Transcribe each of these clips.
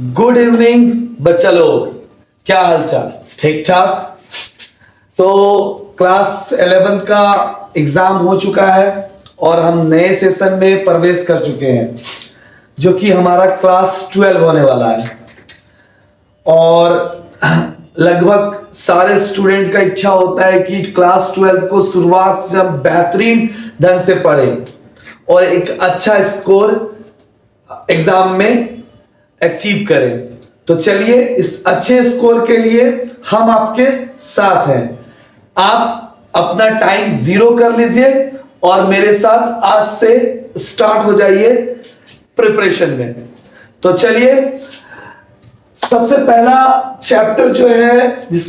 Good evening बच्चा लोग, क्या हालचाल? ठीक ठाक। तो क्लास 11 का एग्जाम हो चुका है और हम नए सेशन में प्रवेश कर चुके हैं जो कि हमारा क्लास 12 होने वाला है। और लगभग सारे स्टूडेंट का इच्छा होता है कि क्लास 12 को शुरुआत से हम बेहतरीन ढंग से पढ़ें और एक अच्छा स्कोर एग्जाम में अचीव करें। तो चलिए, इस अच्छे स्कोर के लिए हम आपके साथ हैं। आप अपना टाइम जीरो कर लीजिए और मेरे साथ आज से स्टार्ट हो जाइए प्रिपरेशन में। तो चलिए, सबसे पहला चैप्टर जो है जिस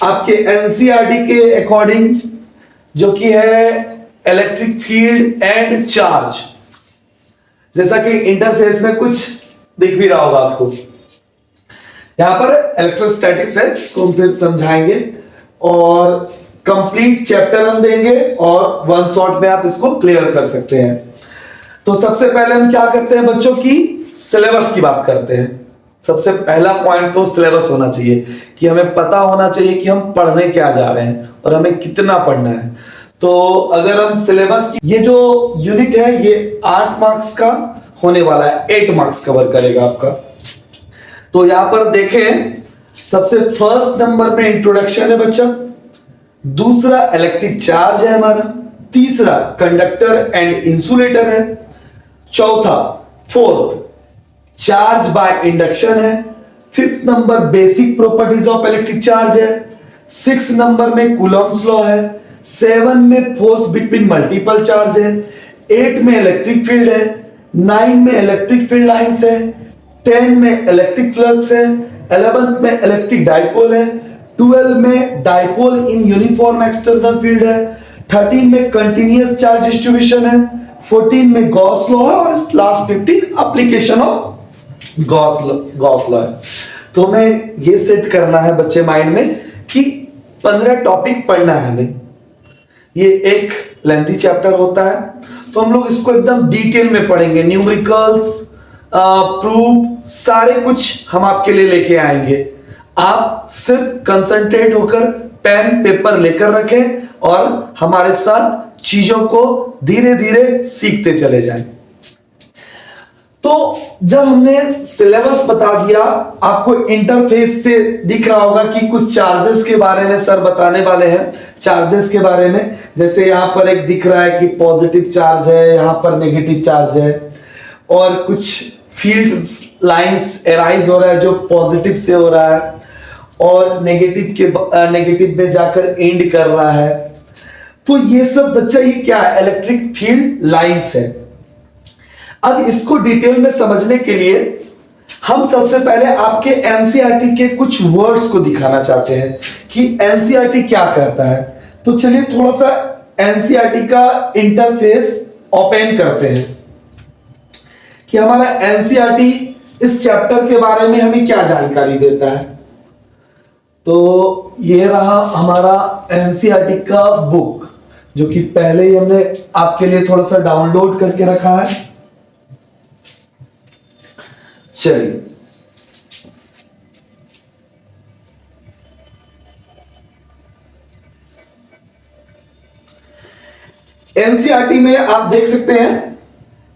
आपके एनसीईआरटी के अकॉर्डिंग, जो कि है इलेक्ट्रिक फील्ड एंड चार्ज। जैसा कि इंटरफेस में कुछ दिख भी रहा होगा आपको, यहां पर इलेक्ट्रोस्टैटिक्स है, इसको हम फिर समझाएंगे और कंप्लीट चैप्टर हम देंगे और वन शॉट में आप इसको क्लियर कर सकते हैं। तो सबसे पहले हम क्या करते हैं बच्चों की सिलेबस की बात करते हैं। सबसे पहला पॉइंट तो सिलेबस होना चाहिए कि हमें पता होना चाहिए कि हम पढ़ने क्या जा रहे हैं और हमें कितना पढ़ना है। तो अगर हम सिलेबस की, ये जो यूनिट है ये 8 मार्क्स का होने वाला है, 8 मार्क्स कवर करेगा आपका। तो यहां पर देखें, सबसे फर्स्ट नंबर पे इंट्रोडक्शन है बच्चा, दूसरा इलेक्ट्रिक चार्ज है हमारा, तीसरा कंडक्टर एंड इंसुलेटर है, चौथा फोर्थ चार्ज बाय इंडक्शन है, fifth number basic properties of electric charge है, 6 नंबर में कूलॉम्स लॉ है, 7 में फोर्स बिटवीन मल्टीपल चार्ज है, 8 में इलेक्ट्रिक फील्ड है, 9 में इलेक्ट्रिक फील्ड लाइंस है, 10 में इलेक्ट्रिक फ्लक्स है, 11 में इलेक्ट्रिक डाइपोल है, 12 में dipole in uniform external field है, 13 में कंटीन्यूअस चार्ज डिस्ट्रीब्यूशन है, 14 में गॉस लॉ है और last 15 application of Gauss law है। तो हमें ये सेट करना है बच्चे माइंड में कि 15 टॉपिक पढ़ना है हमें। ये एक लेंथी चैप्टर होता है, तो हम लोग इसको एकदम डिटेल में पढ़ेंगे। न्यूमेरिकल्स, प्रूफ, सारे कुछ हम आपके लिए लेके आएंगे। आप सिर्फ कंसंट्रेट होकर पेन पेपर लेकर रखें और हमारे साथ चीजों को धीरे धीरे सीखते चले जाएं। तो जब हमने सिलेबस बता दिया, आपको इंटरफेस से दिख रहा होगा कि कुछ चार्जेस के बारे में सर बताने वाले हैं। चार्जेस के बारे में, जैसे यहां पर एक दिख रहा है कि पॉजिटिव चार्ज है, यहां पर नेगेटिव चार्ज है और कुछ फील्ड लाइंस एराइज हो रहा है जो पॉजिटिव से हो रहा है और नेगेटिव में जाकर एंड कर रहा है। तो ये सब बच्चा, ये क्या है? इलेक्ट्रिक फील्ड लाइंस है। अब इसको डिटेल में समझने के लिए हम सबसे पहले आपके एनसीईआरटी के कुछ वर्ड्स को दिखाना चाहते हैं कि एनसीईआरटी क्या कहता है। तो चलिए थोड़ा सा एनसीईआरटी का इंटरफेस ओपन करते हैं कि हमारा एनसीईआरटी इस चैप्टर के बारे में हमें क्या जानकारी देता है। तो ये रहा हमारा एनसीईआरटी का बुक, जो कि पहले ही हमने आपके लिए थोड़ा सा डाउनलोड करके रखा है। चलिए, एनसीईआरटी में आप देख सकते हैं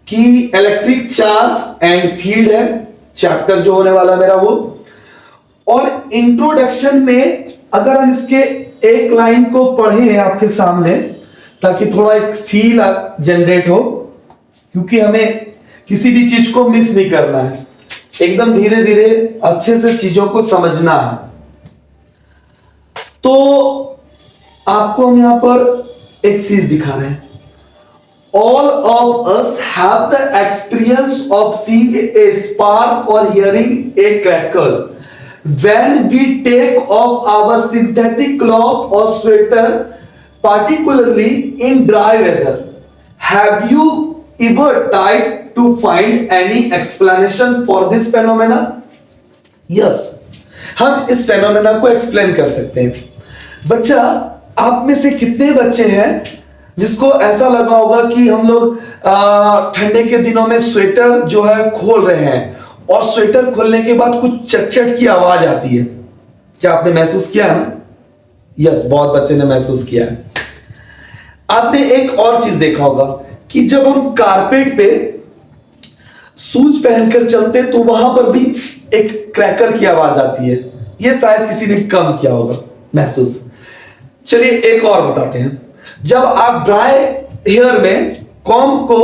कि इलेक्ट्रिक चार्ज एंड फील्ड है चैप्टर जो होने वाला मेरा वो। और इंट्रोडक्शन में अगर हम इसके एक लाइन को पढ़े आपके सामने, ताकि थोड़ा एक फील जनरेट हो, क्योंकि हमें किसी भी चीज को मिस नहीं करना है, एकदम धीरे धीरे अच्छे से चीजों को समझना है। तो आपको हम यहां पर एक चीज दिखा रहे हैं। All of us have the experience of seeing a spark or hearing a crackle when we take off our synthetic cloth or sweater, particularly in dry weather. Have you ever tried to find any explanation for this phenomena? Yes, हम इस phenomena को explain कर सकते हैं। बच्चा, आप में से कितने बच्चे हैं जिसको ऐसा लगा होगा कि हम लोग ठंडे के दिनों में स्वेटर जो है खोल रहे हैं और स्वेटर खोलने के बाद कुछ चटचट की आवाज आती है। क्या आपने महसूस किया है ना? यस, बहुत बच्चे ने महसूस किया है। आपने एक और चीज देखा होगा कि जब हम कारपेट पे शूज पहनकर चलते तो वहां पर भी एक क्रैकर की आवाज आती है। यह शायद किसी ने कम किया होगा महसूस। चलिए एक और बताते हैं। जब आप ड्राई हेयर में कॉम्ब को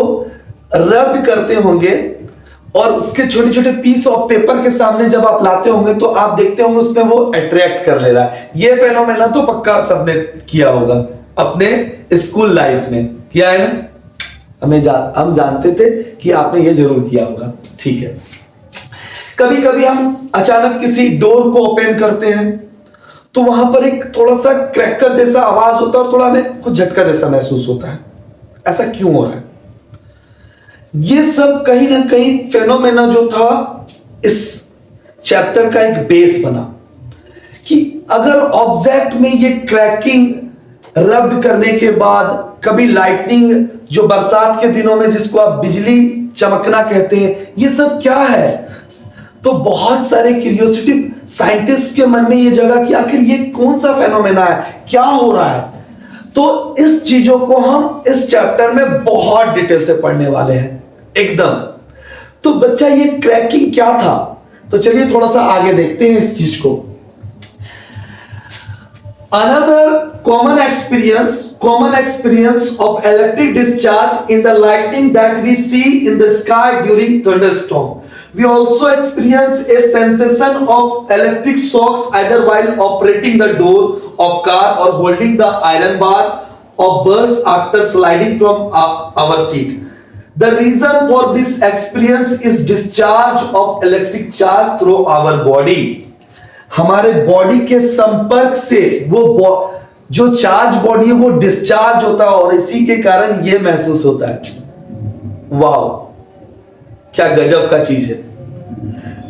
रब करते होंगे और उसके छोटे छोटे पीस ऑफ पेपर के सामने जब आप लाते होंगे तो आप देखते होंगे उसमें वो अट्रैक्ट कर ले रहा है। ये फेनोमेना तो पक्का सबने किया होगा अपने स्कूल लाइफ में, किया है ना? हम जानते थे कि आपने ये जरूर किया होगा। ठीक है, कभी कभी हम अचानक किसी डोर को ओपन करते हैं तो वहां पर एक थोड़ा सा क्रैकर जैसा आवाज होता है और थोड़ा हमें कुछ झटका जैसा महसूस होता है। ऐसा क्यों हो रहा है? ये सब कहीं ना कहीं फेनोमेना जो था इस चैप्टर का एक बेस बना कि अगर ऑब्जेक्ट में ये क्रैकिंग रब करने के बाद कभी लाइटनिंग, जो बरसात के दिनों में जिसको आप बिजली चमकना कहते हैं, ये सब क्या है? तो बहुत सारे क्यूरियोसिटी साइंटिस्ट के मन में ये जगह कि आखिर ये कौन सा फेनोमेना है, क्या हो रहा है। तो इस चीजों को हम इस चैप्टर में बहुत डिटेल से पढ़ने वाले हैं एकदम। तो बच्चा ये क्रैकिंग क्या था, तो चलिए थोड़ा सा आगे देखते हैं इस चीज को। Another common experience of electric discharge in the lightning that we see in the sky during thunderstorm. We also experience a sensation of electric shocks either while operating the door of car or holding the iron bar of bus after sliding from our seat. The reason for this experience is discharge of electric charge through our body. हमारे body के संपर्क से वो जो charge body है वो discharge होता है और इसी के कारण ये महसूस होता है। वाह, क्या गजब का चीज है।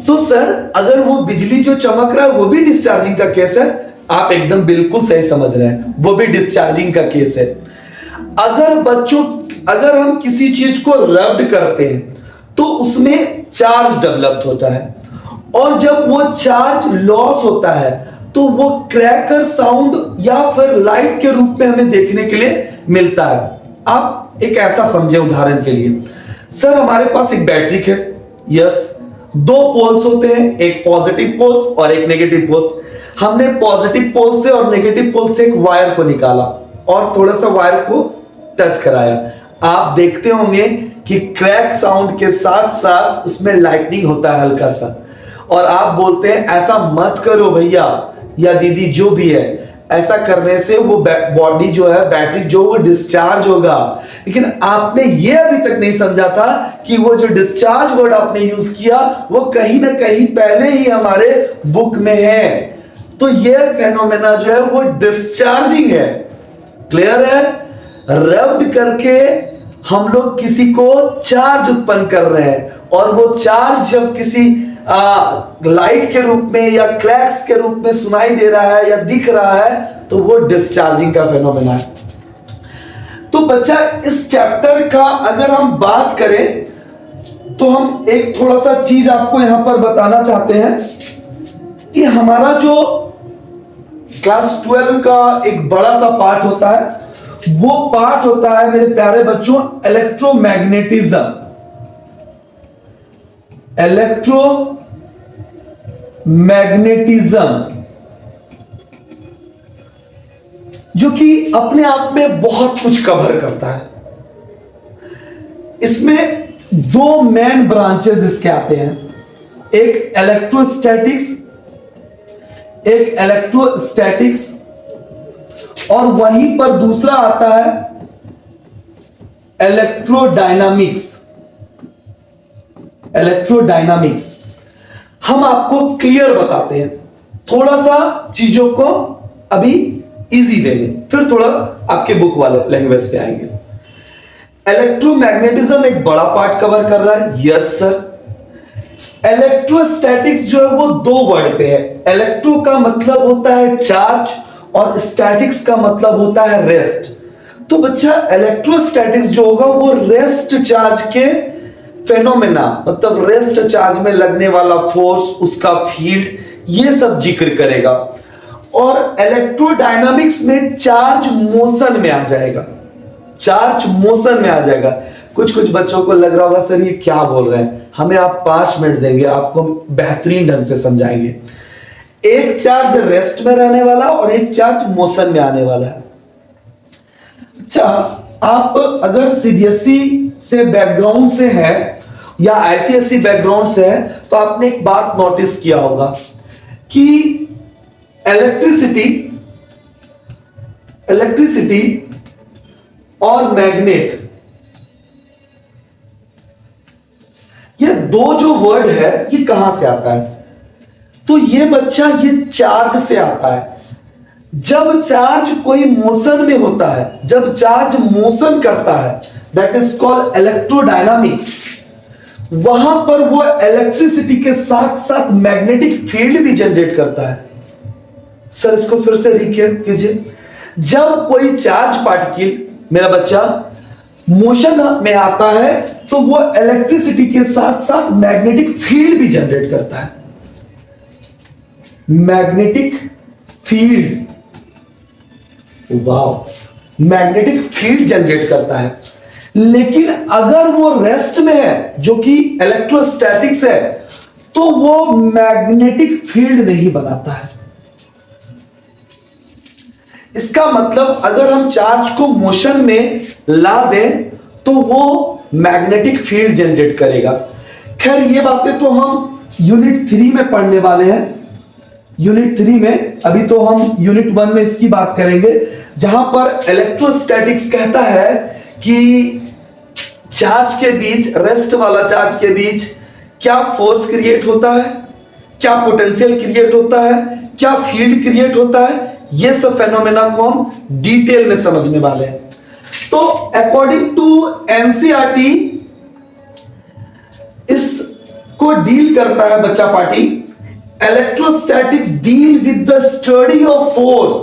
तो सर अगर वो बिजली जो चमक रहा है वो भी डिस्चार्जिंग का केस है? आप एकदम बिल्कुल सही समझ रहे हैं, वो भी डिस्चार्जिंग का केस है। अगर हम किसी चीज को रब करते हैं तो उसमें चार्ज डेवलप होता है और जब वो चार्ज लॉस होता है तो वो क्रैकर साउंड या फिर लाइट के रूप में हमें देखने के लिए मिलता है। आप एक ऐसा समझे उदाहरण के लिए, सर हमारे पास एक बैटरी है, यस, दो पोल्स होते हैं, एक पॉजिटिव पोल्स और एक नेगेटिव पोल्स। हमने पॉजिटिव पोल से और नेगेटिव पोल से एक वायर को निकाला और थोड़ा सा वायर को टच कराया। आप देखते होंगे कि क्रैक साउंड के साथ साथ उसमें लाइटनिंग होता है हल्का सा, और आप बोलते हैं ऐसा मत करो भैया या दीदी जो भी है, ऐसा करने से वो बॉडी जो है, बैटरी जो वो डिस्चार्ज होगा। लेकिन आपने ये अभी तक नहीं समझा था कि वो जो डिस्चार्ज वर्ड आपने यूज किया वो कहीं ना कहीं पहले ही हमारे बुक में है। तो ये फेनोमेना जो है वो डिस्चार्जिंग है। क्लियर है? रब्ड करके हम लोग किसी को चार्ज उत्पन्न कर रहे हैं और वो चार्ज जब किसी लाइट के रूप में या क्रैक्स के रूप में सुनाई दे रहा है या दिख रहा है तो वो डिस्चार्जिंग का फेनोमेना है। तो बच्चा इस चैप्टर का अगर हम बात करें तो हम एक थोड़ा सा चीज आपको यहां पर बताना चाहते हैं कि हमारा जो क्लास 12 का एक बड़ा सा पार्ट होता है वो पार्ट होता है मेरे प्यारे बच्चों इलेक्ट्रोमैग्नेटिज्म। जो कि अपने आप में बहुत कुछ कवर करता है। इसमें दो मेन ब्रांचेस इसके आते हैं, एक इलेक्ट्रोस्टैटिक्स और वहीं पर दूसरा आता है इलेक्ट्रोडायनामिक्स। हम आपको क्लियर बताते हैं थोड़ा सा चीजों को अभी इजी वे में, फिर थोड़ा आपके बुक वाले लैंग्वेज पे आएंगे। इलेक्ट्रोमैग्नेटिज्म एक बड़ा पार्ट कवर कर रहा है, यस सर। इलेक्ट्रोस्टैटिक्स जो है वो दो वर्ड पे है। इलेक्ट्रो का मतलब होता है चार्ज और स्टैटिक्स का मतलब होता है रेस्ट। तो बच्चा इलेक्ट्रोस्टैटिक्स जो होगा वो रेस्ट चार्ज के फेनोमेना मतलब रेस्ट चार्ज में लगने वाला फोर्स, उसका फील्ड, ये सब जिक्र करेगा। और इलेक्ट्रोडायनामिक्स में चार्ज मोशन में आ जाएगा, चार्ज मोशन में आ जाएगा। कुछ कुछ बच्चों को लग रहा होगा सर ये क्या बोल रहे हैं, हमें आप 5 मिनट देंगे, आपको बेहतरीन ढंग से समझाएंगे। एक चार्ज रेस्ट में रहने वाला और एक चार्ज मोशन में आने वाला है। अच्छा, आप अगर सीबीएसई से बैकग्राउंड से है या आईसीएसई बैकग्राउंड से है तो आपने एक बात नोटिस किया होगा कि इलेक्ट्रिसिटी और मैग्नेट, ये दो जो वर्ड है ये कहां से आता है? तो ये बच्चा ये चार्ज से आता है। जब चार्ज कोई मोशन में होता है, जब चार्ज मोशन करता है, दैट इज कॉल्ड इलेक्ट्रोडायनामिक्स, वहां पर वो इलेक्ट्रिसिटी के साथ साथ मैग्नेटिक फील्ड भी जनरेट करता है। सर इसको फिर से रिकैप कीजिए। जब कोई चार्ज पार्टिकल मेरा बच्चा मोशन में आता है तो वो इलेक्ट्रिसिटी के साथ साथ मैग्नेटिक फील्ड भी जनरेट करता है। मैग्नेटिक फील्ड, वाह, मैग्नेटिक फील्ड जनरेट करता है। लेकिन अगर वो रेस्ट में है जो कि इलेक्ट्रोस्टैटिक्स है तो वो मैग्नेटिक फील्ड नहीं बनाता है। इसका मतलब अगर हम चार्ज को मोशन में ला दें तो वो मैग्नेटिक फील्ड जनरेट करेगा। खैर ये बातें तो हम यूनिट 3 में पढ़ने वाले हैं, यूनिट 3 में। अभी तो हम यूनिट 1 में इसकी बात करेंगे, जहां पर इलेक्ट्रोस्टैटिक्स कहता है कि चार्ज के बीच, रेस्ट वाला चार्ज के बीच क्या फोर्स क्रिएट होता है, क्या पोटेंशियल क्रिएट होता है, क्या फील्ड क्रिएट होता है, ये सब फेनोमेना को हम डिटेल में समझने वाले हैं। तो अकॉर्डिंग टू एनसीईआरटी इसको डील करता है बच्चा party, electrostatics deal with the study of force,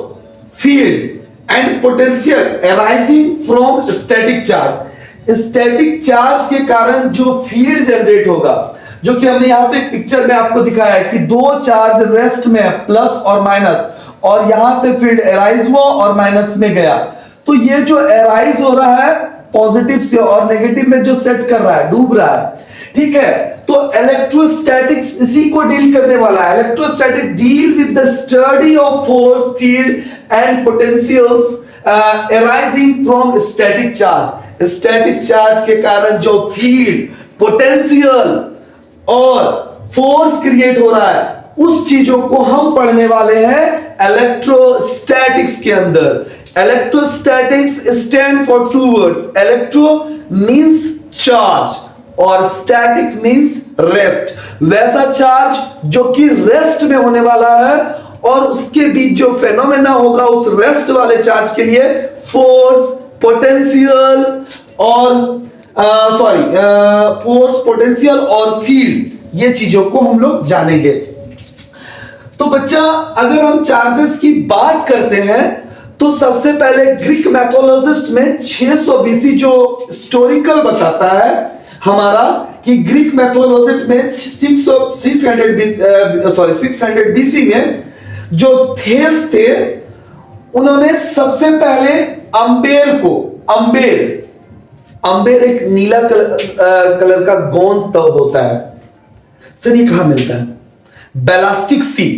field and potential arising from static charge. Static charge के कारण जो फील्ड जनरेट होगा, जो कि हमने यहां से पिक्चर में आपको दिखाया है कि दो चार्ज रेस्ट में प्लस और माइनस, और यहां से फील्ड अराइज हुआ और माइनस में गया। तो ये जो अराइज हो रहा है पॉजिटिव से और नेगेटिव में जो सेट कर रहा है, डूब रहा है, ठीक है। तो इलेक्ट्रोस्टैटिक्स इसी को डील करने वाला है। Electrostatic deal with the study of force, field and potentials arising from static charge. Static charge के कारण जो फील्ड, पोटेंशियल और फोर्स क्रिएट हो रहा है, उस चीजों को हम पढ़ने वाले हैं इलेक्ट्रोस्टैटिक्स के अंदर। Electrostatics stand for two words, electro means charge और स्टैटिक मींस रेस्ट। वैसा चार्ज जो कि रेस्ट में होने वाला है और उसके बीच जो फेनोमेना होगा उस रेस्ट वाले चार्ज के लिए फोर्स, पोटेंशियल और फोर्स, पोटेंशियल और फील्ड, ये चीजों को हम लोग जानेंगे। तो बच्चा अगर हम चार्जेस की बात करते हैं तो सबसे पहले ग्रीक मैथोलॉजिस्ट में 600 बीसी जो हिस्टोरिकल बताता है हमारा कि ग्रीक मैथोलॉजिस्ट में 600 बीसी में जो थेस थे, उन्होंने सबसे पहले अंबेर एक नीला कलर का गोंद होता है। सर ये कहां मिलता है? बैलास्टिक सी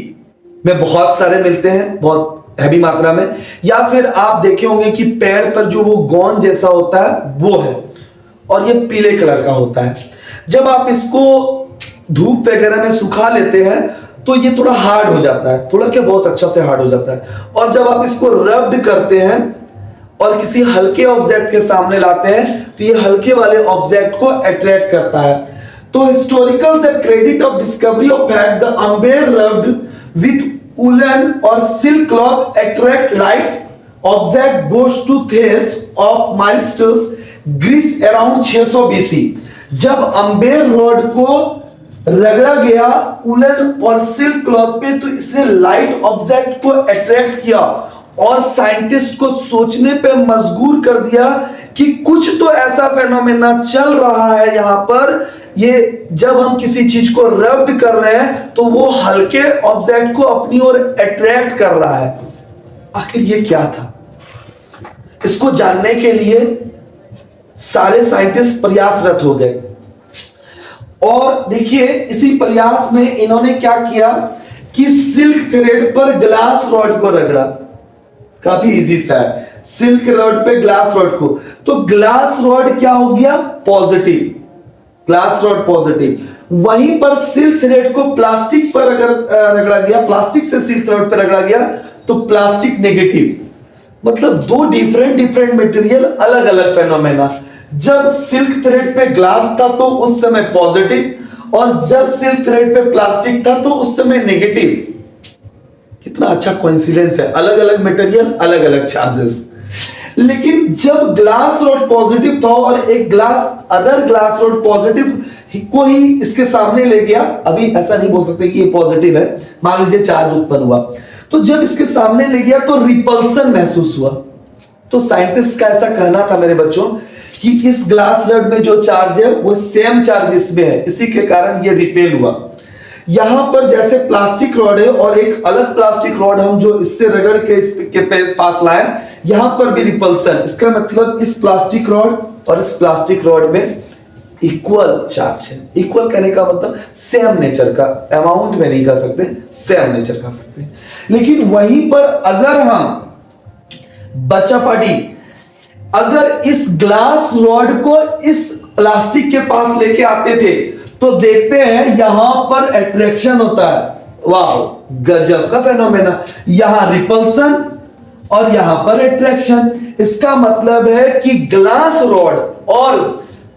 में बहुत सारे मिलते हैं, बहुत हैवी मात्रा में। या फिर आप देखे होंगे कि पेड़ पर जो वो गोंद जैसा होता है वो है, और ये पीले कलर का होता है। जब आप इसको धूप वगैरह में सुखा लेते हैं तो ये थोड़ा हार्ड हो जाता है, थोड़ा क्या बहुत अच्छा से हार्ड हो जाता है। और जब आप इसको रब्ड करते हैं और किसी हल्के ऑब्जेक्ट के सामने लाते हैं तो ये हल्के वाले ऑब्जेक्ट को अट्रैक्ट करता है। तो historical the credit of discovery of fact the amber rubbed with woollen और silk cloth attract light object goes to Thales of Miletus Greece around 600 BC. जब अंबेर रॉड को रगड़ा गया उलन और सिल्क क्लॉथ पे तो इसने लाइट ऑब्जेक्ट को अट्रैक्ट किया और साइंटिस्ट को सोचने पे मजबूर कर दिया कि कुछ तो ऐसा फेनोमेना चल रहा है यहां पर। ये जब हम किसी चीज को रब्ड कर रहे हैं तो वो हल्के ऑब्जेक्ट को अपनी ओर अट्रैक्ट कर रहा है। आखिर ये क्या था? इसको जानने के लिए सारे साइंटिस्ट प्रयासरत हो गए। और देखिए इसी प्रयास में इन्होंने क्या किया कि सिल्क थ्रेड पर ग्लास रॉड को रगड़ा। काफी इजी सा है, सिल्क रॉड पे ग्लास रॉड को, तो ग्लास रॉड क्या हो गया? Positive, glass rod positive. वहीं पर सिल्क थ्रेड को प्लास्टिक पर अगर रगड़ा गया, प्लास्टिक से सिल्क थ्रेड पर रगड़ा गया तो प्लास्टिक नेगेटिव। मतलब दो डिफरेंट मटेरियल, अलग अलग फेनोमेना। जब सिल्क थ्रेड पे ग्लास था तो उस समय पॉजिटिव, और जब सिल्क थ्रेड पे प्लास्टिक था तो उस समय नेगेटिव। कितना अच्छा कोइंसिडेंस है, अलग अलग मटेरियल, अलग अलग चार्जेस। लेकिन जब ग्लास रॉड पॉजिटिव था और एक अदर ग्लास रॉड पॉजिटिव को ही इसके सामने ले गया, अभी ऐसा नहीं बोल सकते कि ये पॉजिटिव है, मान लीजिए चार्ज उत्पन्न हुआ, तो जब इसके सामने ले गया तो रिपल्सन महसूस हुआ। तो साइंटिस्ट का ऐसा कहना था मेरे बच्चों कि इस ग्लास रॉड में जो चार्ज है वो सेम चार्ज इसमें है, इसी के कारण ये रिपेल हुआ। यहां पर जैसे प्लास्टिक रॉड है और एक अलग प्लास्टिक रॉड हम जो इससे रगड़ के इसके पास लाए, यहां पर भी रिपल्सन। इसका मतलब इस प्लास्टिक रॉड और इस प्लास्टिक रॉड में इक्वल चार्ज है। इक्वल कहने का मतलब सेम नेचर का, अमाउंट में नहीं कह सकते, सेम नेचर कह सकते। लेकिन वहीं पर अगर हम बच्चा पार्टी अगर इस ग्लास रॉड को इस प्लास्टिक के पास लेके आते थे तो देखते हैं यहां पर अट्रैक्शन होता है। वाह, गजब का फेनोमेना। यहां रिपल्सन और यहां पर अट्रैक्शन। इसका मतलब है कि ग्लास रॉड और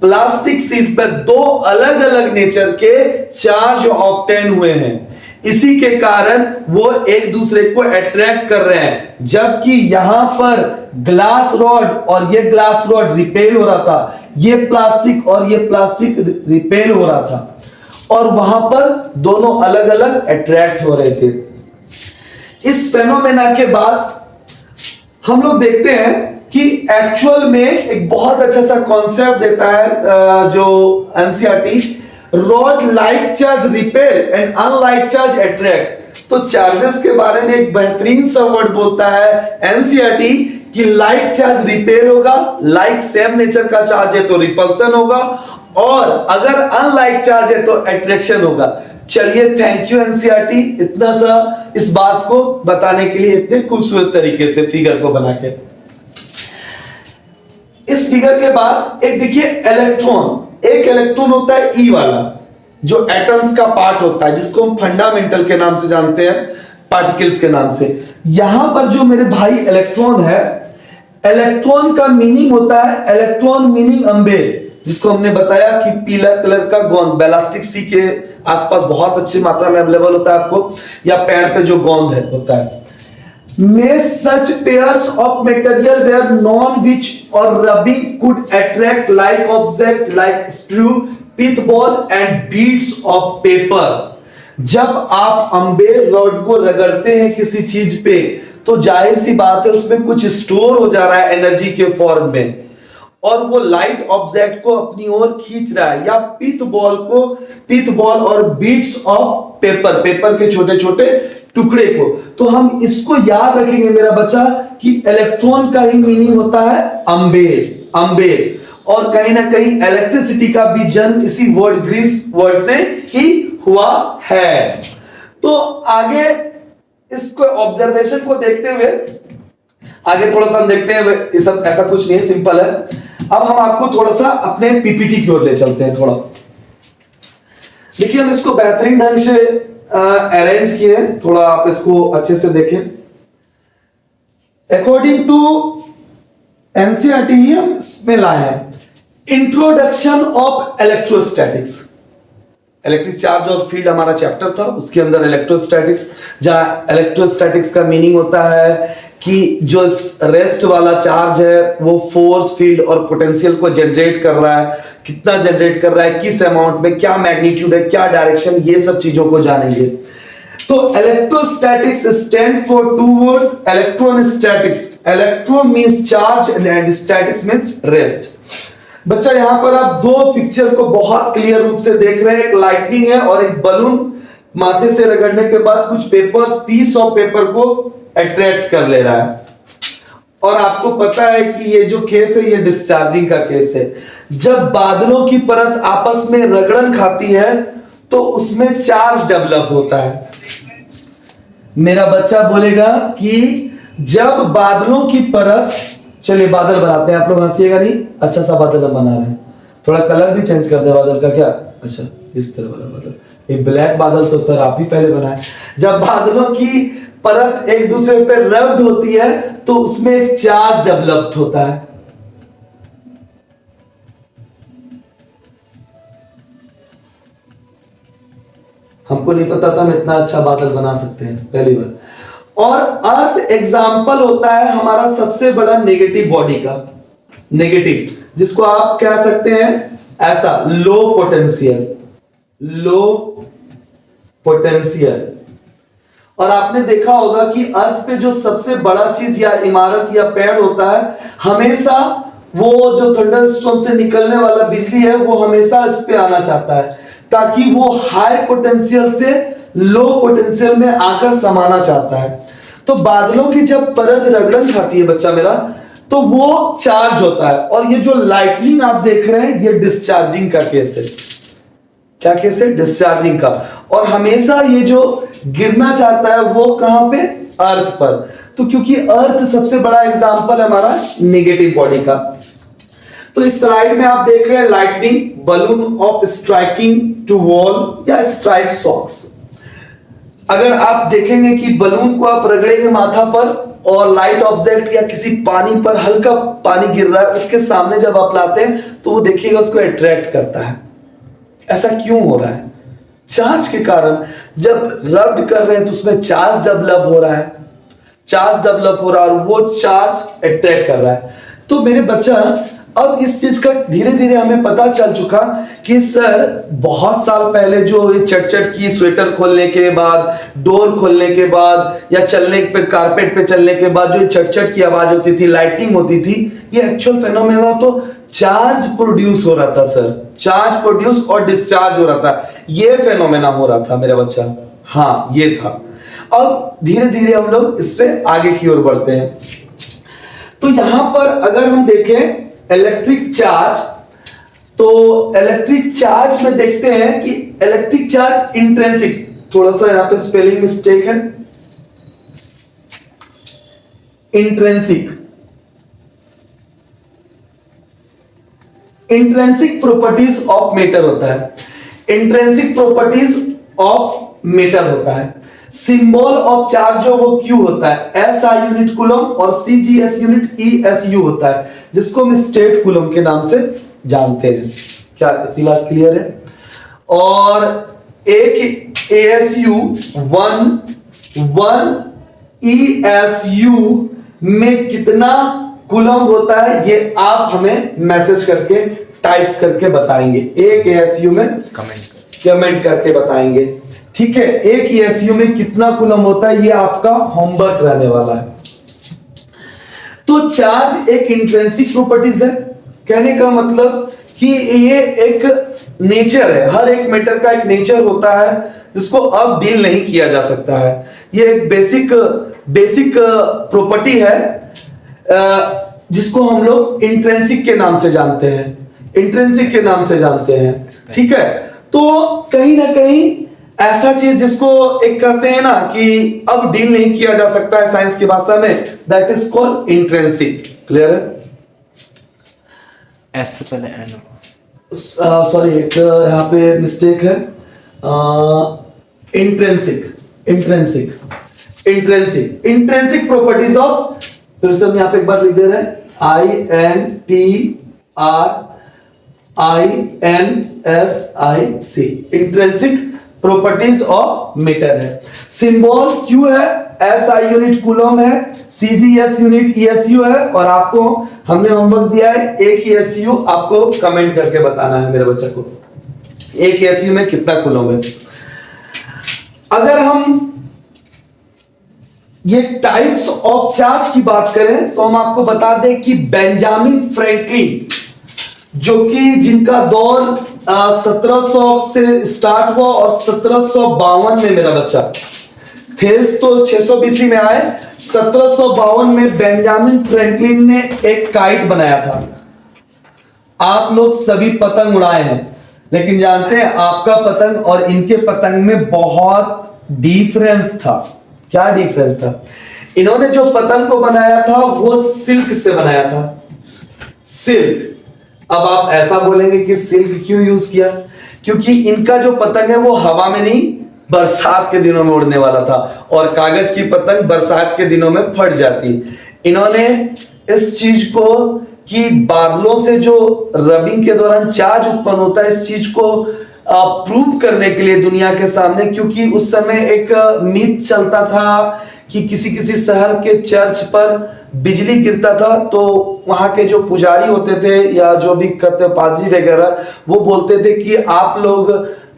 प्लास्टिक शीट पे दो अलग अलग नेचर के चार्ज ऑब्टेन हुए हैं, इसी के कारण वो एक दूसरे को अट्रैक्ट कर रहे हैं। जबकि यहां पर ग्लास रॉड और ये ग्लास रॉड रिपेल हो रहा था, ये प्लास्टिक और ये प्लास्टिक रिपेल हो रहा था, और वहां पर दोनों अलग अलग अट्रैक्ट हो रहे थे। इस फेनोमेना के बाद हम लोग देखते हैं कि एक्चुअल में एक बहुत अच्छा सा कॉन्सेप्ट देता है जो NCERT, rod like charge repel and unlike charge attract. तो चार्जेस के बारे में एक बेहतरीन सा वर्ड बोलता है एनसीईआरटी कि लाइक चार्ज रिपेल होगा, लाइक सेम नेचर का चार्ज है तो रिपल्सन होगा, और अगर अनलाइक चार्ज है तो अट्रैक्शन होगा। चलिए, थैंक यू एनसीईआरटी इतना सा इस बात को बताने के लिए, इतने खूबसूरत तरीके से फिगर को बना के। इस फिगर के बाद एक देखिए इलेक्ट्रॉन, एक इलेक्ट्रॉन होता है ई वाला जो एटम्स का पार्ट होता है, जिसको हम फंडामेंटल के नाम से जानते हैं, पार्टिकल्स के नाम से। यहां पर जो मेरे भाई इलेक्ट्रॉन है, इलेक्ट्रॉन का मीनिंग होता है, इलेक्ट्रॉन मीनिंग अम्बेर, जिसको हमने बताया कि पीला कलर का गोंद बैलास्टिक सी के आसपास बहुत अच्छी मात्रा में अवेलेबल होता है आपको, या पैर पे जो गोंद है होता है। May such pairs of material were known which or rubbing could attract like object like screw, pith ball and beads of paper। जब आप अम्बेर रॉड को रगड़ते हैं किसी चीज पे तो जाहिर सी बात है उसमें कुछ स्टोर हो जा रहा है एनर्जी के फॉर्म में, और वो लाइट ऑब्जेक्ट को अपनी ओर खींच रहा है, या पिथ बॉल और बीट्स ऑफ पेपर, पेपर के छोटे छोटे टुकड़े को। तो हम इसको याद रखेंगे मेरा बच्चा कि इलेक्ट्रॉन का ही मीनिंग होता है अम्बेर, और कहीं ना कहीं इलेक्ट्रिसिटी का भी जन्म इसी वर्ड ग्रीस वर्ड से ही हुआ है। तो आगे इसको ऑब्जर्वेशन को देखते हुए आगे थोड़ा सा हम देखते हैं, ऐसा कुछ नहीं है, सिंपल है। अब हम आपको थोड़ा सा अपने पीपीटी की ओर ले चलते हैं। थोड़ा देखिए, हम इसको बेहतरीन ढंग से अरेंज किए, थोड़ा आप इसको अच्छे से देखें। अकॉर्डिंग टू एनसीईआरटी ही हम इसमें लाए हैं introduction of electrostatics. Electric charge और फील्ड हमारा चैप्टर था, उसके अंदर इलेक्ट्रोस्टैटिक्स, जहां इलेक्ट्रोस्टैटिक्स का मीनिंग होता है कि जो रेस्ट वाला चार्ज है वो फोर्स, फील्ड और पोटेंशियल को जनरेट कर रहा है, कितना जनरेट कर रहा है, किस अमाउंट में, क्या मैग्नीट्यूड है, क्या डायरेक्शन, ये सब चीजों को जानेंगे। तो electrostatics stand for two words, electrostatics, electro means charge and statics means rest. बच्चा यहां पर आप दो पिक्चर को बहुत क्लियर रूप से देख रहे हैं, एक लाइटनिंग है और एक बलून माथे से रगड़ने के बाद कुछ पेपर्स, पीस ऑफ पेपर को अट्रैक्ट कर ले रहा है। और आपको पता है कि ये जो केस है ये डिस्चार्जिंग का केस है। जब बादलों की परत आपस में रगड़न खाती है तो उसमें चार्ज डेवलप होता है। मेरा बच्चा बोलेगा कि जब बादलों की परत, चलिए बादल बनाते हैं, आप लोग हंसिएगा नहीं, अच्छा सा बादल हम बना रहे हैं, थोड़ा कलर भी चेंज करते हैं बादल का। क्या अच्छा इस तरह वाला बादल, ये ब्लैक बादल तो सर आप ही पहले बनाए। जब बादलों की परत एक दूसरे पे रब्ड होती है तो उसमें एक चार्ज डेवलप्ड होता है। हमको नहीं पता था हम इतना अच्छा बादल बना सकते हैं पहली बार। और अर्थ एग्जाम्पल होता है हमारा सबसे बड़ा नेगेटिव बॉडी का, नेगेटिव, जिसको आप कह सकते हैं ऐसा लो पोटेंशियल, लो पोटेंशियल। और आपने देखा होगा कि अर्थ पे जो सबसे बड़ा चीज या इमारत या पेड़ होता है, हमेशा वो जो थंडरस्टॉर्म से निकलने वाला बिजली है वो हमेशा इस पे आना चाहता है, ताकि वो हाई पोटेंशियल से लो पोटेंशियल में आकर समाना चाहता है। तो बादलों की जब परत रगड़न खाती है बच्चा मेरा, तो वो चार्ज होता है। और ये जो लाइटनिंग आप देख रहे हैं ये डिस्चार्जिंग का केस है। क्या केस है? डिस्चार्जिंग का। और हमेशा ये जो गिरना चाहता है वो कहां पे? अर्थ पर। तो क्योंकि अर्थ सबसे बड़ा एग्जांपल है हमारा नेगेटिव बॉडी का। तो इस स्लाइड में आप देख रहे हैं lightning, balloon of striking to wall या स्ट्राइक सॉक्स। अगर आप देखेंगे कि बलून को आप रगड़ेंगे माथा पर और लाइट ऑब्जेक्ट या किसी पानी पर हल्का पानी गिर रहा है उसके सामने जब आप लाते हैं तो वो देखिएगा उसको अट्रैक्ट करता है। ऐसा क्यों हो रहा है? चार्ज के कारण। जब रब्ड कर रहे हैं तो उसमें चार्ज डेवलप हो रहा है, चार्ज डेवलप हो रहा है और वो चार्ज अट्रैक्ट कर रहा है। तो मेरे बच्चा अब इस चीज का धीरे धीरे हमें पता चल चुका कि सर बहुत साल पहले जो चट की स्वेटर खोलने के बाद, डोर खोलने के बाद या चलने पे कारपेट पे चलने के बाद जो चट की आवाज होती थी, लाइटिंग होती थी, ये एक्चुअल फेनोमेना तो चार्ज प्रोड्यूस हो रहा था सर, चार्ज प्रोड्यूस और डिस्चार्ज हो रहा था, ये फेनोमेना हो रहा था मेरा बच्चा। हाँ ये था। अब धीरे धीरे हम लोग इस पे आगे की ओर बढ़ते हैं। तो यहां पर अगर हम देखें इलेक्ट्रिक चार्ज, तो इलेक्ट्रिक चार्ज में देखते हैं कि इलेक्ट्रिक चार्ज इंट्रिंसिक, थोड़ा सा यहां पे स्पेलिंग मिस्टेक है, intrinsic, intrinsic properties of matter होता है। इंट्रिंसिक प्रॉपर्टीज ऑफ मैटर होता है। सिंबल ऑफ चार्ज जो वो Q होता है, SI यूनिट कूलम और CGS यूनिट ESU होता है, जिसको हम स्टेट कूलम के नाम से जानते हैं। क्या इतनी बात क्लियर है? और एक ASU 1 ESU में कितना कूलम होता है ये आप हमें मैसेज करके, टाइप्स करके बताएंगे। एक ASU में कमेंट करके बताएंगे, ठीक है? एक ESU में कितना कूलम होता है ये आपका होमवर्क रहने वाला है। तो चार्ज एक इंट्रिंसिक प्रॉपर्टीज है, कहने का मतलब कि ये एक नेचर है, हर एक मैटर का एक नेचर होता है जिसको अब डील नहीं किया जा सकता है। ये एक बेसिक प्रॉपर्टी है जिसको हम लोग इंट्रिंसिक के नाम से जानते हैं, इंट्रिंसिक के नाम से जानते हैं, ठीक है? तो कहीं ना कहीं ऐसा चीज जिसको एक कहते हैं ना कि अब डील नहीं किया जा सकता है साइंस की भाषा में, that is called intrinsic. Clear है? एस से पहले एन, सॉरी एक यहाँ पे मिस्टेक है, इंट्रिंसिक प्रॉपर्टीज ऑफ, फिर से हम यहाँ पे एक बार लिख दे रहे हैं, INTRINSIC, intrinsic properties of matter है। सिंबल Q है, SI यूनिट कूलम है, CGS यूनिट ESU है, और आपको हमने होमवर्क दिया है एक ESU आपको कमेंट करके बताना है मेरे बच्चे को, एक ESU में कितना कूलम है। अगर हम ये टाइप्स ऑफ चार्ज की बात करें तो हम आपको बता दें कि बेंजामिन फ्रैंकलिन, जो कि जिनका दौर 1700 से स्टार्ट हुआ और 1752 में मेरा बच्चा, थेल्स तो 600 बीसी में आए, 1752 में बेंजामिन फ्रैंकलिन ने एक काइट बनाया था। आप लोग सभी पतंग उड़ाए हैं, लेकिन जानते हैं आपका पतंग और इनके पतंग में बहुत डिफरेंस था। क्या डिफरेंस था? इन्होंने जो पतंग को बनाया था वो सिल्क से बनाया था, सिल्क। अब आप ऐसा बोलेंगे कि सिल्क क्यों यूज किया? क्योंकि इनका जो पतंग है वो हवा में नहीं, बरसात के दिनों में उड़ने वाला था, और कागज की पतंग बरसात के दिनों में फट जाती। इन्होंने इस चीज को कि बादलों से जो रबिंग के दौरान चार्ज उत्पन्न होता है, इस चीज को प्रूव करने के लिए दुनिया के सामने, क्योंकि उस समय एक मीथ चलता था कि किसी किसी शहर के चर्च पर बिजली गिरता था तो वहां के जो पुजारी होते थे या जो भी कहते पादरी वगैरह, वो बोलते थे कि आप लोग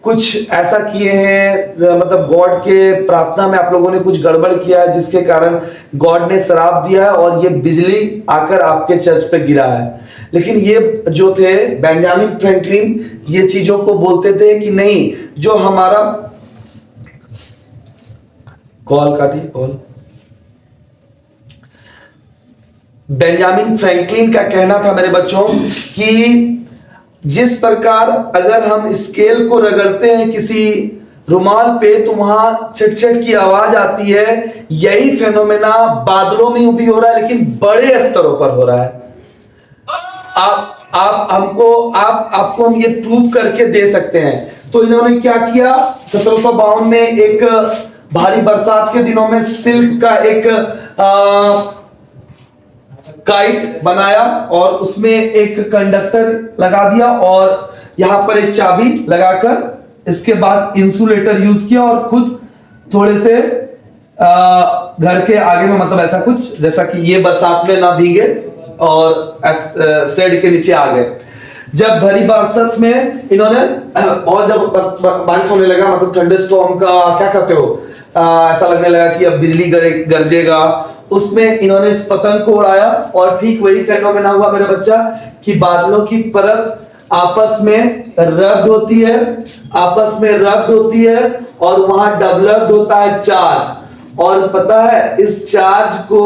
कुछ ऐसा किए हैं, मतलब गॉड के प्रार्थना में आप लोगों ने कुछ गड़बड़ किया है, जिसके कारण गॉड ने श्राप दिया है और ये बिजली आकर आपके चर्च पे गिरा है। लेकिन ये जो थे बेंजामिन फ्रैंकलिन, ये चीजों को बोलते थे कि नहीं, जो हमारा कॉल बेंजामिन फ्रैंकलिन का कहना था मेरे बच्चों कि जिस प्रकार अगर हम स्केल को रगड़ते हैं किसी रुमाल पे तो वहां चटचट की आवाज आती है, यही फेनोमेना बादलों में भी हो रहा है, लेकिन बड़े स्तरों पर हो रहा है। आपको हम ये प्रूव करके दे सकते हैं। तो इन्होंने क्या किया, 1752 में एक भारी बरसात के दिनों में सिल्क का एक काइट बनाया और उसमें एक कंडक्टर लगा दिया और यहां पर एक चाबी लगाकर इसके बाद इंसुलेटर यूज किया और खुद थोड़े से घर के आगे में, मतलब ऐसा कुछ जैसा कि ये बरसात में ना भीगे और शेड के नीचे आ गए। जब भरी बरसात में इन्होंने बहुत, जब बारिश होने लगा, मतलब थंडरस्टॉर्म का क्या कहते हो, ऐसा लगने लगा कि अब बिजली गरजेगा, उसमें इन्होंने इस पतंग को उड़ाया और ठीक वही फेनोमेना हुआ मेरा बच्चा कि बादलों की परत आपस में रब्ड होती है और वहां डेवलप्ड होता है चार्ज, और पता है इस चार्ज को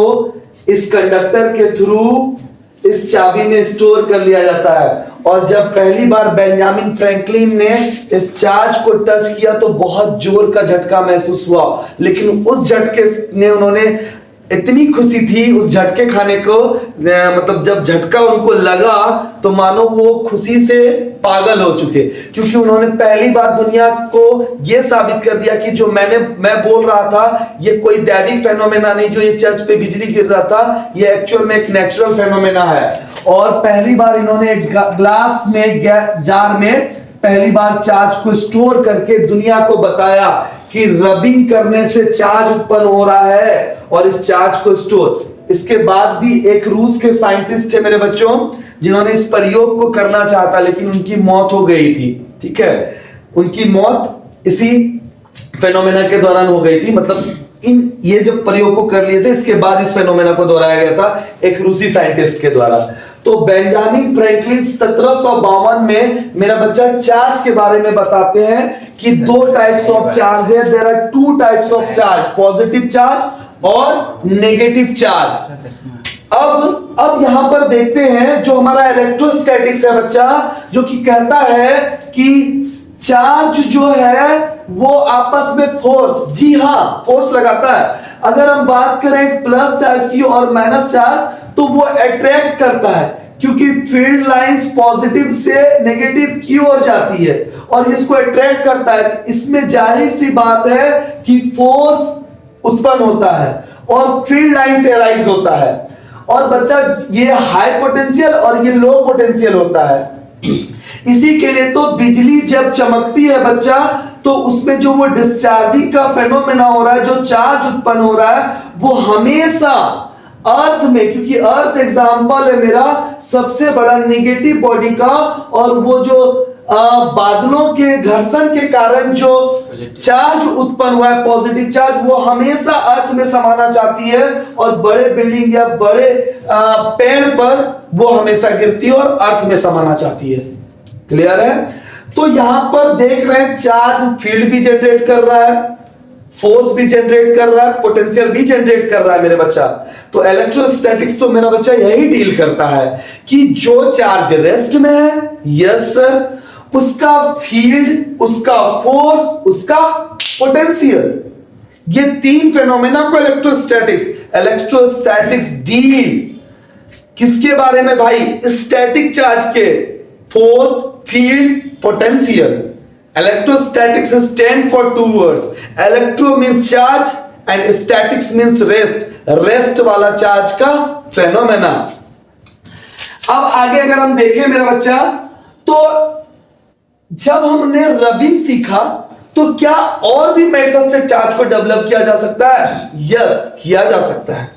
इस कंडक्टर के थ्रू इस चाबी में स्टोर कर लिया जाता है। और जब पहली बार बेंजामिन फ्रैंकलिन ने इस चार्ज को टच किया तो बहुत जोर का झटका महसूस हुआ, लेकिन उस झटके ने उन्होंने इतनी खुशी थी उस झटके खाने को, मतलब जब झटका उनको लगा तो मानो वो खुशी से पागल हो चुके, क्योंकि उन्होंने पहली बार दुनिया को यह साबित कर दिया कि जो मैं बोल रहा था ये कोई दैविक फेनोमेना नहीं, जो ये चर्च पे बिजली गिर रहा था, ये एक्चुअल में एक नेचुरल फेनोमेना है। और पहली बार इन्होंने ग्लास में जार में पहली बार चार्ज को स्टोर करके दुनिया को बताया कि रबिंग करने से चार्ज उत्पन्न हो रहा है और इस चार्ज को स्टोर। इसके बाद भी एक रूस के साइंटिस्ट थे मेरे बच्चों, जिन्होंने इस प्रयोग को करना चाहता, लेकिन उनकी मौत हो गई थी। ठीक है, उनकी मौत इसी फेनोमेना के दौरान हो गई थी, मतलब ये जब प्रयोग को कर लिए थे इसके बाद इस फेनोमेना को दोहराया गया था एक रूसी साइंटिस्ट के द्वारा। तो बेंजामिन फ्रैंकलिन 1752 में मेरा बच्चा चार्ज के बारे में बताते हैं कि दो टाइप्स ऑफ चार्ज है, there are two types of charge, positive charge और नेगेटिव चार्ज। अब यहां पर देखते हैं जो हमारा इलेक्ट्रोस्टैटिक्स है बच्चा, जो कि कहता है कि चार्ज जो है वो आपस में फोर्स, जी हां, फोर्स लगाता है। अगर हम बात करें प्लस चार्ज की और माइनस चार्ज, तो वो अट्रैक्ट करता है, क्योंकि फील्ड लाइंस पॉजिटिव से नेगेटिव की ओर जाती है और इसको अट्रैक्ट करता है। इसमें जाहिर सी बात है कि फोर्स उत्पन्न होता है और फील्ड लाइन से अराइज होता है। और बच्चा ये हाई पोटेंशियल और ये लो पोटेंशियल होता है। इसी के लिए तो बिजली जब चमकती है बच्चा, तो उसमें जो वो डिस्चार्जिंग का फेनोमेना हो रहा है, जो चार्ज उत्पन्न हो रहा है, वो हमेशा अर्थ में, क्योंकि अर्थ एग्जाम्पल है मेरा सबसे बड़ा नेगेटिव बॉडी का, और वो जो बादलों के घर्षण के कारण जो चार्ज उत्पन्न हुआ है, पॉजिटिव चार्ज, वो हमेशा अर्थ में समाना चाहती है और बड़े बिल्डिंग या बड़े पेड़ पर वो हमेशा गिरती है और अर्थ में समाना चाहती है। क्लियर है? तो यहां पर देख रहे हैं चार्ज फील्ड भी जनरेट कर रहा है, फोर्स भी जनरेट कर रहा है, पोटेंशियल भी जनरेट कर रहा है मेरे बच्चा। तो इलेक्ट्रोस्टैटिक्स तो मेरा बच्चा यही डील करता है कि जो चार्ज रेस्ट में है, यस सर, उसका फील्ड, उसका फोर्स, उसका पोटेंशियल, ये तीन फेनोमेना को इलेक्ट्रोस्टैटिक्स डील किसके बारे में भाई? स्टैटिक चार्ज के force, field, potential. Electrostatics stand for two words. Electro means charge and statics means rest. Rest वाला चार्ज का फेनोमेना। अब आगे अगर हम देखें मेरा बच्चा, तो जब हमने रबिंग सीखा तो क्या और भी मेथड से चार्ज को डेवलप किया जा सकता है? यस, किया जा सकता है।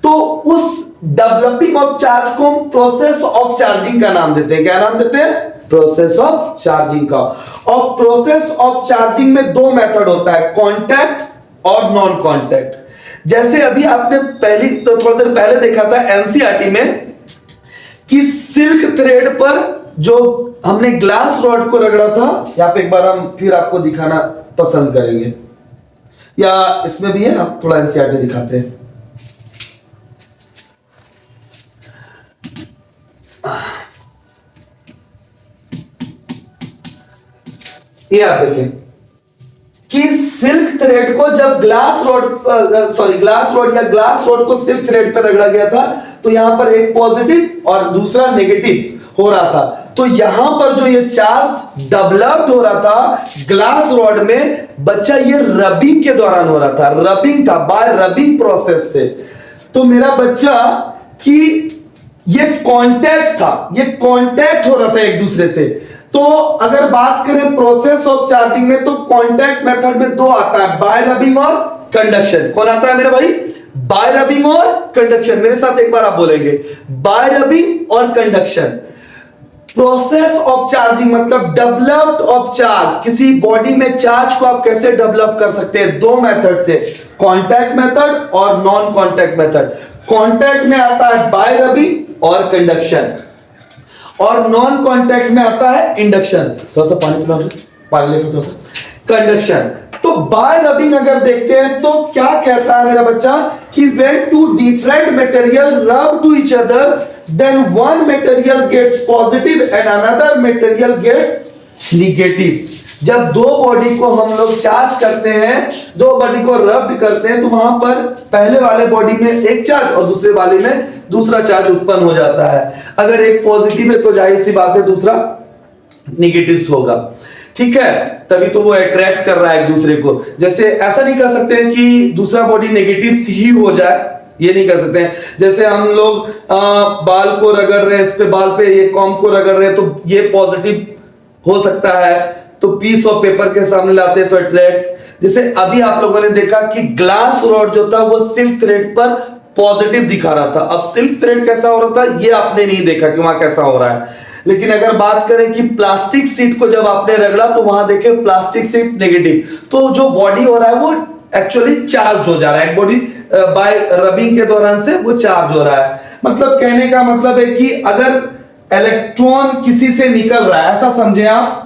तो उस डेवलपिंग ऑफ चार्ज को हम प्रोसेस ऑफ चार्जिंग का नाम देते हैं। क्या नाम देते हैं? प्रोसेस ऑफ चार्जिंग का। और प्रोसेस ऑफ चार्जिंग में दो मेथड होता है, कांटेक्ट और नॉन कांटेक्ट। जैसे अभी आपने थोड़ी देर पहले देखा था एनसीईआरटी में कि सिल्क थ्रेड पर जो हमने ग्लास रॉड को रगड़ा था, यहां पे एक बार हम फिर आपको दिखाना पसंद करेंगे, या इसमें भी है, आप थोड़ा एनसीईआरटी दिखाते हैं। ये आप देखें कि सिल्क थ्रेड को जब ग्लास रॉड या ग्लास रॉड को सिल्क थ्रेड पर रगड़ा गया था, तो यहां पर एक पॉजिटिव और दूसरा नेगेटिव हो रहा था। तो यहां पर जो ये चार्ज डेवलप्ड हो रहा था ग्लास रॉड में, बच्चा ये रबिंग के दौरान हो रहा था, रबिंग था, बाय रबिंग प्रोसेस से। तो मेरा बच्चा कि ये कांटेक्ट था, ये कांटेक्ट हो रहा था एक दूसरे से। तो अगर बात करें प्रोसेस ऑफ चार्जिंग में, तो कांटेक्ट मेथड में दो आता है, बाय रबिंग और कंडक्शन। कौन आता है मेरे भाई? बाय रबिंग और कंडक्शन। मेरे साथ एक बार आप बोलेंगे, बाय रबिंग और कंडक्शन। प्रोसेस ऑफ चार्जिंग मतलब डेवलप्ड ऑफ चार्ज। किसी बॉडी में चार्ज को आप कैसे डेवलप कर सकते हैं? दो मेथड से, कांटेक्ट मेथड और नॉन कांटेक्ट मेथड। कांटेक्ट में आता है बाय रबिंग और कंडक्शन, और नॉन कांटेक्ट में आता है इंडक्शन। थोड़ा सा पानी लेकर थोड़ा सा कंडक्शन। तो बाय रबिंग अगर देखते हैं तो क्या कहता है मेरा बच्चा कि when two different material rub to each other, then one material gets positive and another material gets negatives। जब दो बॉडी को हम लोग चार्ज करते हैं, दो बॉडी को रब करते हैं, तो वहां पर पहले वाले बॉडी में एक चार्ज और दूसरे वाले में दूसरा चार्ज उत्पन्न हो जाता है। अगर एक पॉजिटिव है तो जाहिर सी बात है दूसरा निगेटिव होगा। ठीक है, तभी तो वो अट्रैक्ट कर रहा है एक दूसरे को। जैसे ऐसा नहीं कर सकते हैं कि दूसरा बॉडी नेगेटिव ही हो जाए, ये नहीं कर सकते हैं। जैसे हम लोग बाल को रगड़ रहे हैं, इस पे बाल पे ये कॉम्ब को रगड़ रहे हैं, तो ये पॉजिटिव हो सकता है, तो पीस ऑफ पेपर के सामने लाते हैं तो अट्रैक्ट। जैसे अभी आप लोगों ने देखा कि ग्लास रॉड जो था वो सिल्क थ्रेड पर पॉजिटिव दिखा रहा था। अब सिल्क थ्रेड कैसा हो रहा था ये आपने नहीं देखा कि वहां कैसा हो रहा है। लेकिन अगर बात करें कि प्लास्टिक सीट को जब आपने रगड़ा तो वहां देखे प्लास्टिक सीट नेगेटिव, तो जो बॉडी हो रहा है वो एक्चुअली चार्ज हो जा रहा है। बॉडी बाय रबिंग के दौरान से वो चार्ज हो रहा है। मतलब कहने का मतलब है कि अगर इलेक्ट्रॉन किसी से निकल रहा है, ऐसा समझे आप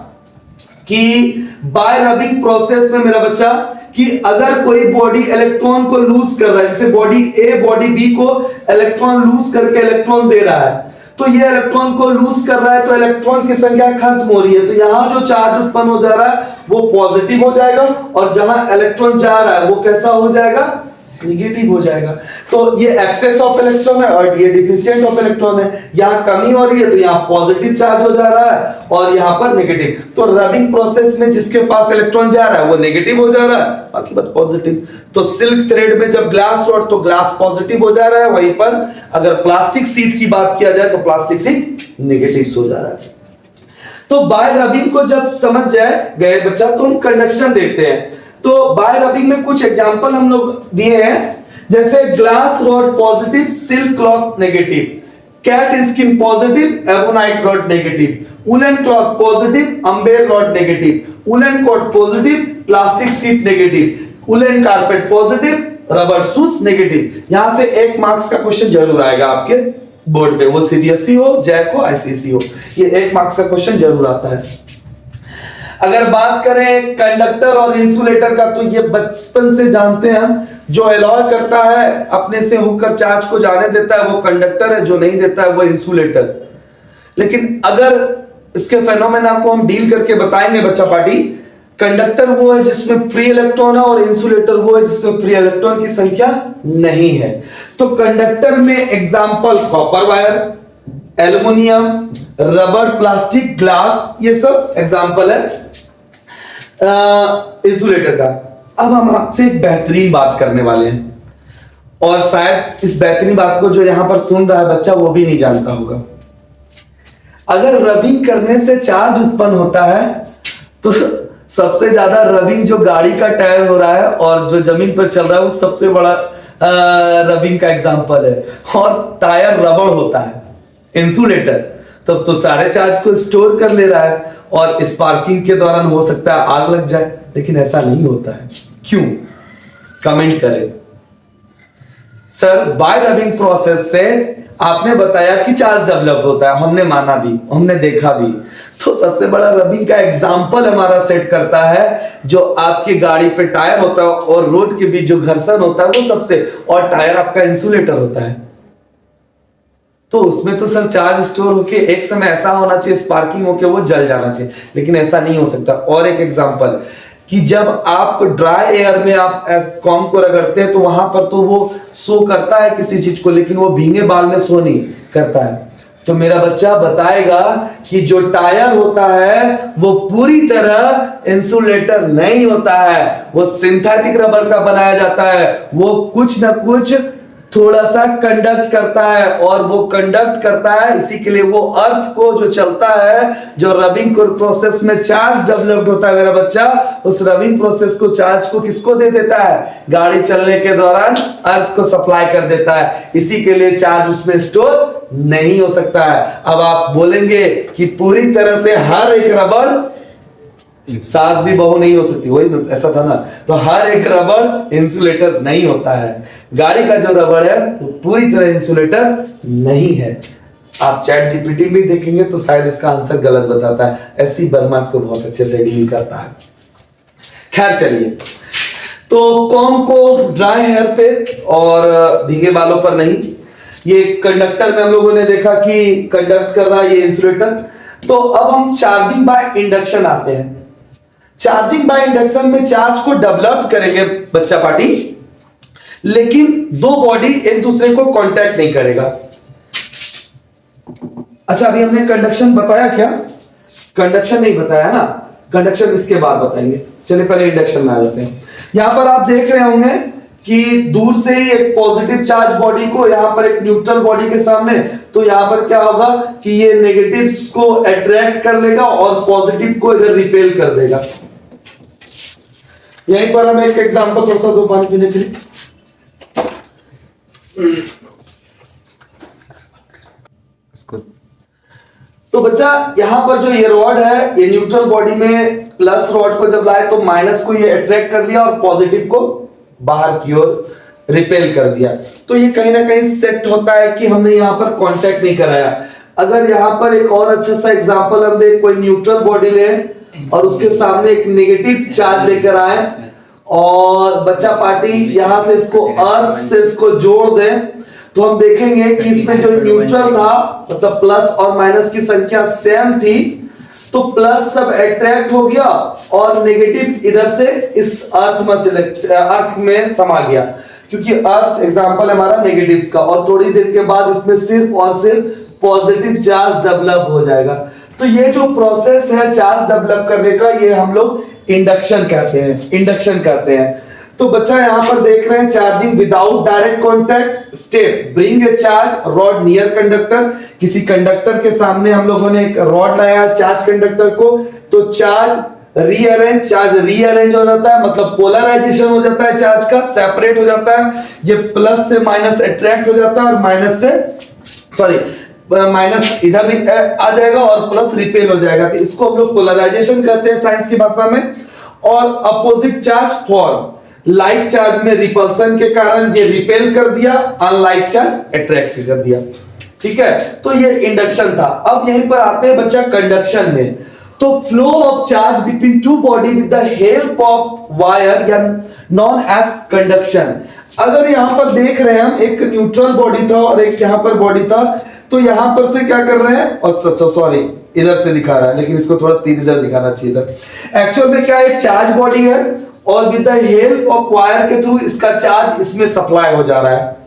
कि बाय रबिंग प्रोसेस में मेरा बच्चा कि अगर कोई बॉडी इलेक्ट्रॉन को लूज कर रहा है, जैसे बॉडी ए बॉडी बी को इलेक्ट्रॉन लूज करके इलेक्ट्रॉन दे रहा है, तो ये इलेक्ट्रॉन को लूज कर रहा है तो इलेक्ट्रॉन की संख्या खत्म हो रही है, तो यहां जो चार्ज उत्पन्न हो जा रहा है वो पॉजिटिव हो जाएगा, और जहां इलेक्ट्रॉन जा रहा है वो कैसा हो जाएगा? निगेटिव हो जाएगा। तो ये एक्सेस ऑफ इलेक्ट्रॉन है और ये डिफिशिएंट ऑफ इलेक्ट्रॉन है। यहां कमी हो रही है तो यहां पॉजिटिव चार्ज हो जा रहा है और यहां पर नेगेटिव। तो रबिंग प्रोसेस में जिसके पास इलेक्ट्रॉन जा रहा है वो नेगेटिव हो जा रहा है, बाकी बात पॉजिटिव। तो सिल्क थ्रेड में जब ग्लास रॉड तो ग्लास पॉजिटिव हो जा रहा है, वहीं पर अगर प्लास्टिक सीट की बात किया जाए तो प्लास्टिक सीट नेगेटिव हो जा रहा है। तो बाय रबिंग को जब समझ जाए गए बच्चा तो हम कंडक्शन देखते हैं। तो बाय रबिंग में कुछ एग्जांपल हम लोग दिए हैं, जैसे glass rod positive, silk cloth negative. Cat skin positive, ebonite rod negative, woollen cloth positive, amber rod negative, woollen coat positive, plastic sheet negative, woollen carpet positive, rubber shoes negative. यहां से 1 marks का question जरूर आएगा आपके board पे, वो CBSE हो, Jack हो, आईसीएसई हो, ये 1 मार्क्स का क्वेश्चन जरूर आता है। अगर बात करें कंडक्टर और इंसुलेटर का, तो ये बचपन से जानते हैं हम, जो अलॉय करता है अपने से होकर चार्ज को जाने देता है वो कंडक्टर है, जो नहीं देता है वो इंसुलेटर। लेकिन अगर इसके फेनोमेना को हम डील करके बताएंगे बच्चा पार्टी, कंडक्टर वो है जिसमें फ्री इलेक्ट्रॉन है और इंसुलेटर वो है जिसमें फ्री इलेक्ट्रॉन की संख्या नहीं है। तो कंडक्टर में example copper wire, aluminium, rubber, plastic, glass, ये सब एग्जांपल है इंसुलेटर का। अब हम आपसे एक बेहतरीन बात करने वाले हैं, और शायद इस बेहतरीन बात को जो यहां पर सुन रहा है बच्चा वो भी नहीं जानता होगा। अगर रबिंग करने से चार्ज उत्पन्न होता है तो सबसे ज्यादा रबिंग जो गाड़ी का टायर हो रहा है और जो जमीन पर चल रहा है वो सबसे बड़ा रबिंग का एग्जांपल है, और टायर रबड़ होता है, इंसुलेटर तब तो सारे चार्ज को स्टोर कर ले रहा है और स्पार्किंग के दौरान हो सकता है आग लग जाए, लेकिन ऐसा नहीं होता है। क्यों? कमेंट करें। सर बाय रबिंग प्रोसेस से आपने बताया कि चार्ज डेवलप होता है, हमने माना भी, हमने देखा भी। तो सबसे बड़ा रबिंग का एग्जांपल हमारा सेट करता है जो आपकी गाड़ी पे टायर होता है और रोड के बीच जो घर्षण होता है वो सबसे, और टायर आपका इंसुलेटर होता है। तो उसमें तो सर चार्ज स्टोर होके एक समय ऐसा होना चाहिए स्पार्किंग होके वो जल जाना चाहिए, लेकिन ऐसा नहीं हो सकता। और एक एग्जांपल कि जब आप ड्राई एयर में आप एस्कॉम को रगड़ते हैं तो वहां पर तो वो शो करता है किसी चीज को, लेकिन वो भीगे बाल में शो नहीं करता है। तो मेरा बच्चा बताएगा कि जो टायर होता है वो पूरी तरह इंसुलेटर नहीं होता है, वो सिंथेटिक रबर का बनाया जाता है, वो कुछ ना कुछ थोड़ा सा कंडक्ट करता है, और वो कंडक्ट करता है इसी के लिए वो अर्थ को जो चलता है, जो रबिंग प्रोसेस में चार्ज डेवलप्ड होता है मेरा बच्चा, उस रबिंग प्रोसेस को चार्ज को किसको दे देता है? गाड़ी चलने के दौरान अर्थ को सप्लाई कर देता है, इसी के लिए चार्ज उसमें स्टोर नहीं हो सकता है। अब आप बोलेंगे कि पूरी तरह से हर एक रबर सास भी बहू नहीं हो सकती, वही ऐसा था ना, तो हर एक रबर इंसुलेटर नहीं होता है। गाड़ी का जो रबर है वो पूरी तरह इंसुलेटर नहीं है। आप चैट जीपीटी भी देखेंगे तो शायद इसका आंसर गलत बताता है, ऐसी वर्मा इसको बहुत अच्छे से डील करता है। खैर चलिए, तो कॉम को ड्राई हेयर पे और भीगे बालों पर नहीं, ये कंडक्टर में हम लोगों ने देखा कि कंडक्ट कर रहा है ये इंसुलेटर। तो अब हम चार्जिंग बाय इंडक्शन आते हैं। चार्जिंग बाय इंडक्शन में चार्ज को डेवलप करेंगे बच्चा पार्टी, लेकिन दो बॉडी एक दूसरे को कांटेक्ट नहीं करेगा। अच्छा अभी हमने कंडक्शन बताया क्या? कंडक्शन नहीं बताया ना, कंडक्शन इसके बाद बताएंगे। चलिए पहले इंडक्शन में आ जाते हैं। यहां पर आप देख रहे होंगे कि दूर से ही एक पॉजिटिव चार्ज बॉडी को यहां पर एक न्यूट्रल बॉडी के सामने, तो यहां पर क्या होगा कि ये नेगेटिव्स को अट्रैक्ट कर लेगा और पॉजिटिव को इधर रिपेल कर देगा। यहीं पर हम एक एग्जांपल थोड़ा सा दो पानी पीने के लिए। तो बच्चा यहां पर जो ये रॉड है ये न्यूट्रल बॉडी में प्लस रॉड को जब लाए तो माइनस को ये अट्रैक्ट कर लिया और पॉजिटिव को बाहर की ओर रिपेल कर दिया। तो ये कहीं ना कहीं सेट होता है कि हमने यहाँ पर कांटेक्ट नहीं कराया। अगर यहाँ पर एक और अच्छा सा एग्जांपल हम देख, कोई न्यूट्रल बॉडी ले और उसके सामने एक नेगेटिव चार्ज लेकर आए और बच्चा पार्टी यहां से इसको अर्थ से इसको जोड़ दे, तो हम देखेंगे कि इसमें जो न्यूट्रल था मतलब प्लस और माइनस की संख्या सेम थी, तो प्लस सब अट्रैक्ट हो गया और नेगेटिव इधर से इस अर्थ में समा गया, क्योंकि अर्थ एग्जांपल हमारा नेगेटिव्स का, और थोड़ी देर के बाद इसमें सिर्फ और सिर्फ पॉजिटिव चार्ज डेवलप हो जाएगा। तो ये जो प्रोसेस है चार्ज डेवलप करने का, ये हम लोग इंडक्शन कहते हैं, इंडक्शन कहते हैं। तो बच्चा यहां पर देख रहे हैं charging without direct contact step, bring a charge rod near conductor. किसी कंडक्टर के सामने हम लोगों ने एक रॉड लाया चार्ज कंडक्टर को, तो चार्ज रीअरेंज हो जाता है, मतलब पोलराइजेशन हो जाता है, चार्ज का सेपरेट हो जाता है। ये प्लस से माइनस अट्रैक्ट हो जाता है और माइनस से माइनस इधर भी आ जाएगा और प्लस रिपेल हो जाएगा, तो इसको हम लोग पोलराइजेशन कहते हैं साइंस की भाषा में। और opposite charge form, like charge में रिपल्सन के कारण ये रिपेल कर दिया, अनलाइक चार्ज अट्रैक्ट कर दिया। ठीक है, तो ये इंडक्शन था। अब यहीं पर आते हैं बच्चा कंडक्शन में। तो flow of charge between two body with the help of wire या नॉन एज कंडक्शन। अगर यहां पर देख रहे हैं हम, एक न्यूट्रल बॉडी था और एक यहां पर बॉडी था, तो यहां पर से क्या कर रहे हैं, और सॉरी इधर से दिखा रहा है, लेकिन इसको थोड़ा तीर इधर दिखाना चाहिए था। एक्चुअल में क्या है, चार्ज बॉडी है और with the help of wire के थ्रू इसका चार्ज इसमें सप्लाई हो जा रहा है।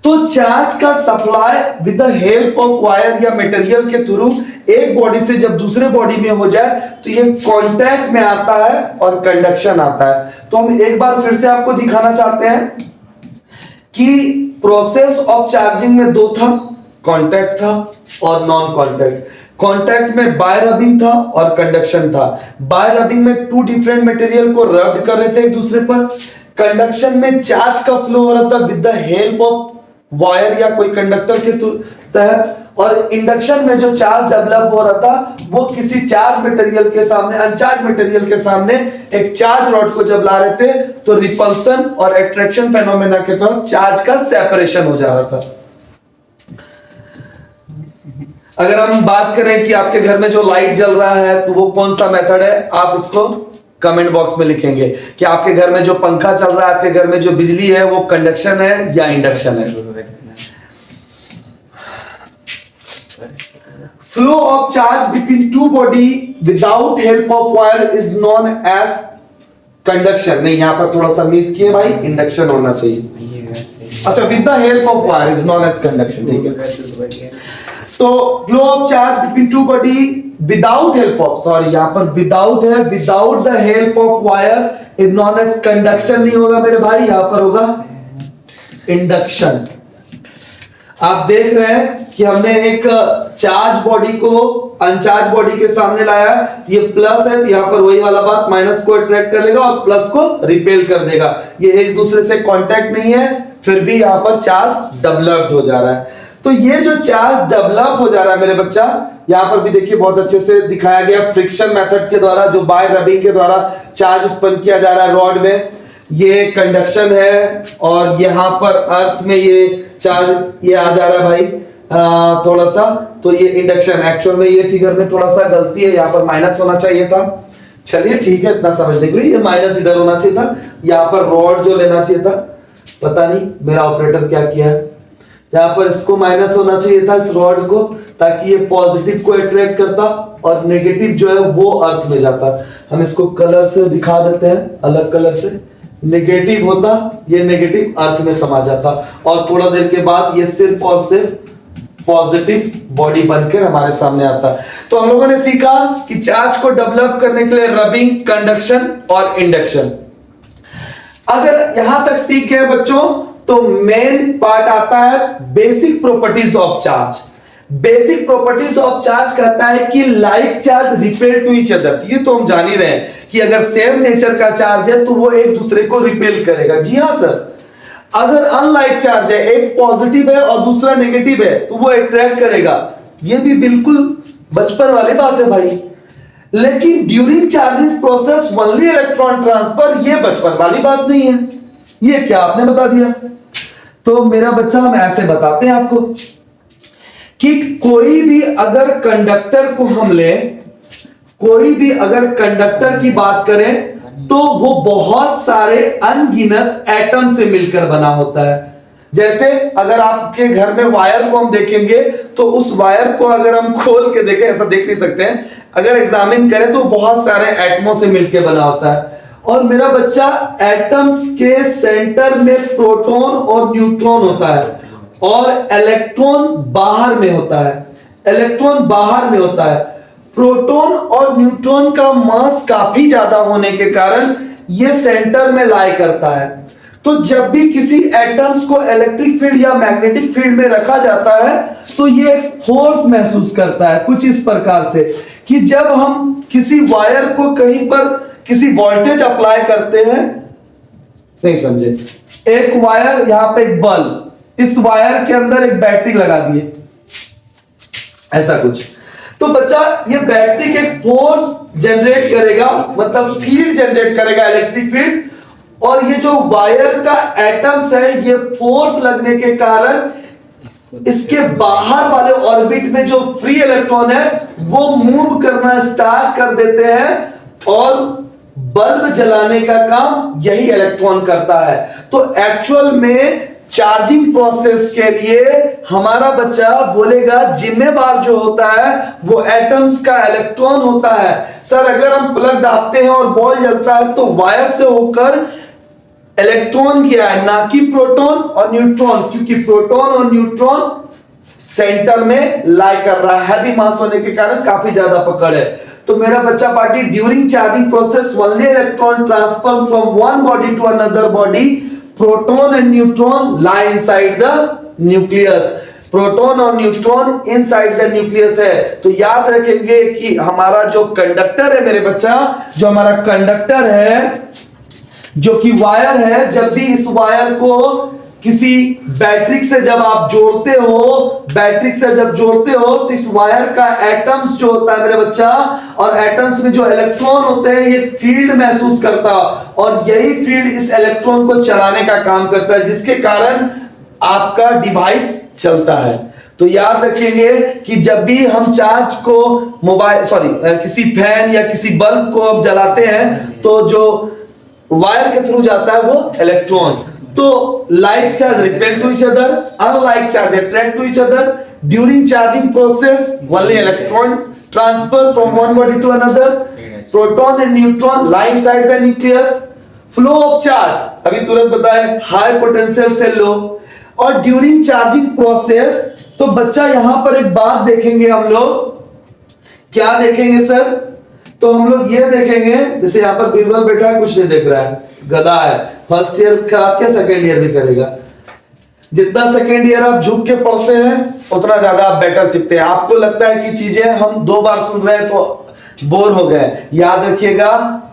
तो चार्ज का supply with the help of wire या मटेरियल के थ्रू एक बॉडी से जब दूसरे बॉडी में हो जाए तो ये कांटेक्ट में आता है और कंडक्शन आता है। तो हम एक बार फिर से आपको दिखाना चाहते हैं कि प्रोसेस ऑफ चार्जिंग में दो था, कांटेक्ट था और नॉन कांटेक्ट। कांटेक्ट में बाय रबिंग था और कंडक्शन था। बाय रबिंग में टू डिफरेंट मटेरियल को रब कर रहे थे एक दूसरे पर। कंडक्शन में चार्ज का फ्लो हो रहा था with the help of wire या कोई कंडक्टर के तहत। और इंडक्शन में जो चार्ज डेवलप हो रहा था वो किसी चार्ज मटेरियल के सामने, अनचार्ज मटेरियल के सामने एक चार्ज रॉड को जब ला रहे थे तो रिपल्सन और अट्रैक्शन फेनोमेना के तहत चार्ज का सेपरेशन हो जा रहा था। अगर हम बात करें कि आपके घर में जो लाइट जल रहा है तो वो कौन सा मेथड है, आप इसको कमेंट बॉक्स में लिखेंगे कि आपके घर में जो पंखा चल रहा है, आपके घर में जो बिजली है वो कंडक्शन है या इंडक्शन है। Flow of charge between two body without help of wire is known as conduction. नहीं, यहां पर थोड़ा सा मिस किए भाई, इंडक्शन होना चाहिए। अच्छा, with the help of wire is known as conduction. ठीक है, तो flow of charge between two body without help of, sorry यहां पर विदाउट है, without the help of wire is known as conduction नहीं होगा मेरे भाई, यहां पर होगा इंडक्शन। आप देख रहे हैं कि हमने एक चार्ज बॉडी को अनचार्ज बॉडी के सामने लाया, ये प्लस है तो यहां पर वही वाला बात, माइनस को अट्रैक्ट कर लेगा और प्लस को रिपेल कर देगा। ये एक दूसरे से कांटेक्ट नहीं है, फिर भी यहां पर चार्ज डेवलप्ड हो जा रहा है। तो ये जो चार्ज डेवलप हो जा रहा है मेरे बच्चा, यहां पर भी देखिए बहुत अच्छे से दिखाया गया फ्रिक्शन मेथड के द्वारा, जो बाय रबिंग के द्वारा चार्ज उत्पन्न किया जा रहा है रॉड में, ये कंडक्शन है। और यहां पर अर्थ में ये चार्ज ये आ जा रहा है भाई थोड़ा सा, तो ये इंडक्शन। एक्चुअल में ये फिगर में थोड़ा सा गलती है, यहां पर माइनस होना चाहिए था। चलिए ठीक है, इतना समझने के लिए ये माइनस इधर होना चाहिए था, यहां पर रॉड जो लेना चाहिए था, पता नहीं मेरा ऑपरेटर क्या किया है, यहां पर इसको माइनस होना चाहिए था इस रॉड को, ताकि ये पॉजिटिव को अट्रैक्ट करता और नेगेटिव जो है वो अर्थ में जाता। हम इसको कलर से दिखा देते हैं, अलग कलर से, नेगेटिव होता, ये नेगेटिव अर्थ में समा जाता और थोड़ा देर के बाद ये सिर्फ और सिर्फ पॉजिटिव बॉडी बनकर हमारे सामने आता। तो हम लोगों ने सीखा कि चार्ज को डेवलप करने के लिए रबिंग, कंडक्शन और इंडक्शन। अगर यहां तक सीख गए बच्चों तो मेन पार्ट आता है basic properties of charge. Basic properties of charge कहता है कि like charge repel to each other. ये तो हम जान ही रहे हैं कि अगर सेम नेचर का चार्ज है तो वो एक दूसरे को रिपेल करेगा। जी हाँ सर, अगर अनलाइक चार्ज है, एक पॉजिटिव है और दूसरा नेगेटिव है, तो वो अट्रैक्ट करेगा। ये भी बिल्कुल बचपन वाली बात है भाई। लेकिन during charging process only electron transfer, ये बचपन वाली बात नहीं है। ये क्या आपने बता दिया? तो मेरा बच्चा हम ऐसे बताते हैं आपको कि कोई भी अगर कंडक्टर को हम ले, कोई भी अगर कंडक्टर की बात करें तो वो बहुत सारे अनगिनत एटम से मिलकर बना होता है। जैसे अगर आपके घर में वायर को हम देखेंगे तो उस वायर को अगर हम खोल के देखें, ऐसा देख नहीं सकते हैं, अगर एग्जामिन करें तो बहुत सारे एटमों से मिलकर बना होता है। और मेरा बच्चा एटम्स के सेंटर में प्रोटॉन और न्यूट्रॉन होता है और इलेक्ट्रॉन बाहर में होता है। इलेक्ट्रॉन बाहर में होता है। प्रोटॉन और न्यूट्रॉन का मास काफी ज्यादा होने के कारण ये सेंटर में लाई करता है। तो जब भी किसी एटम्स को इलेक्ट्रिक फील्ड या मैग्नेटिक फील्ड में रखा जाता है तो ये फोर्स महसूस करता है कुछ इस प्रकार से कि जब हम किसी वायर को कहीं पर किसी वोल्टेज अप्लाई करते हैं, नहीं समझे, एक वायर, यहां पे एक बल्ब, इस वायर के अंदर एक बैटरी लगा दिए, ऐसा कुछ। तो बच्चा ये बैटरी के फोर्स जनरेट करेगा, मतलब फील्ड जनरेट करेगा, इलेक्ट्रिक फील्ड। और ये जो वायर का एटम्स है, ये फोर्स लगने के कारण इसके बाहर वाले ऑर्बिट में जो फ्री इलेक्ट्रॉन है वो मूव करना स्टार्ट कर देते हैं और बल्ब जलाने का काम यही इलेक्ट्रॉन करता है। तो एक्चुअल में चार्जिंग प्रोसेस के लिए हमारा बच्चा बोलेगा जिम्मेवार जो होता है वो एटम्स का इलेक्ट्रॉन होता है। सर अगर हम प्लग दाबते हैं और बॉल जलता है तो वायर से होकर इलेक्ट्रॉन क्या है, ना कि प्रोटॉन और न्यूट्रॉन, क्योंकि प्रोटॉन और न्यूट्रॉन सेंटर में लाई कर रहा है, हैवी मास होने के कारण काफी ज्यादा पकड़ है। तो मेरा बच्चा party during charging process only electron transfer from one body to another body, proton and neutron lie inside the nucleus. Proton और न्यूट्रॉन इनसाइड द न्यूक्लियस है। तो याद रखेंगे कि हमारा जो कंडक्टर है मेरे बच्चा, जो हमारा कंडक्टर है जो कि वायर है, जब भी इस वायर को किसी बैटरी से जब आप जोड़ते हो, बैटरी से जब जोड़ते हो तो इस वायर का एटम्स जो होता है मेरे बच्चा, और एटम्स में जो इलेक्ट्रॉन होते हैं ये फील्ड महसूस करता है और यही फील्ड इस इलेक्ट्रॉन को चलाने का काम करता है, जिसके कारण आपका डिवाइस चलता है। तो याद रखेंगे कि जब भी हम चार्ज को किसी फैन या किसी बल्ब को अब जलाते हैं तो जो वायर के थ्रू जाता है वो इलेक्ट्रॉन। तो like charge repel to each other, unlike charge attract to each other. During charging process only electron transfer from one body to another, proton and neutron lie inside the nucleus. Flow of charge अभी तुरंत बताए, high potential से लो। और during charging process तो बच्चा यहां पर एक बात देखेंगे हम लोग, क्या देखेंगे सर? तो हम लोग ये देखेंगे, जैसे यहाँ पर बीरबल बैठा है, कुछ नहीं देख रहा है, गधा है, फर्स्ट ईयर खराब क्या सेकेंड ईयर भी करेगा। जितना सेकेंड ईयर आप झुक के पढ़ते हैं उतना ज्यादा आप बेटर सीखते हैं। आपको लगता है कि चीजें हम 2 बार सुन रहे हैं तो बोर हो गए। याद रखिएगा,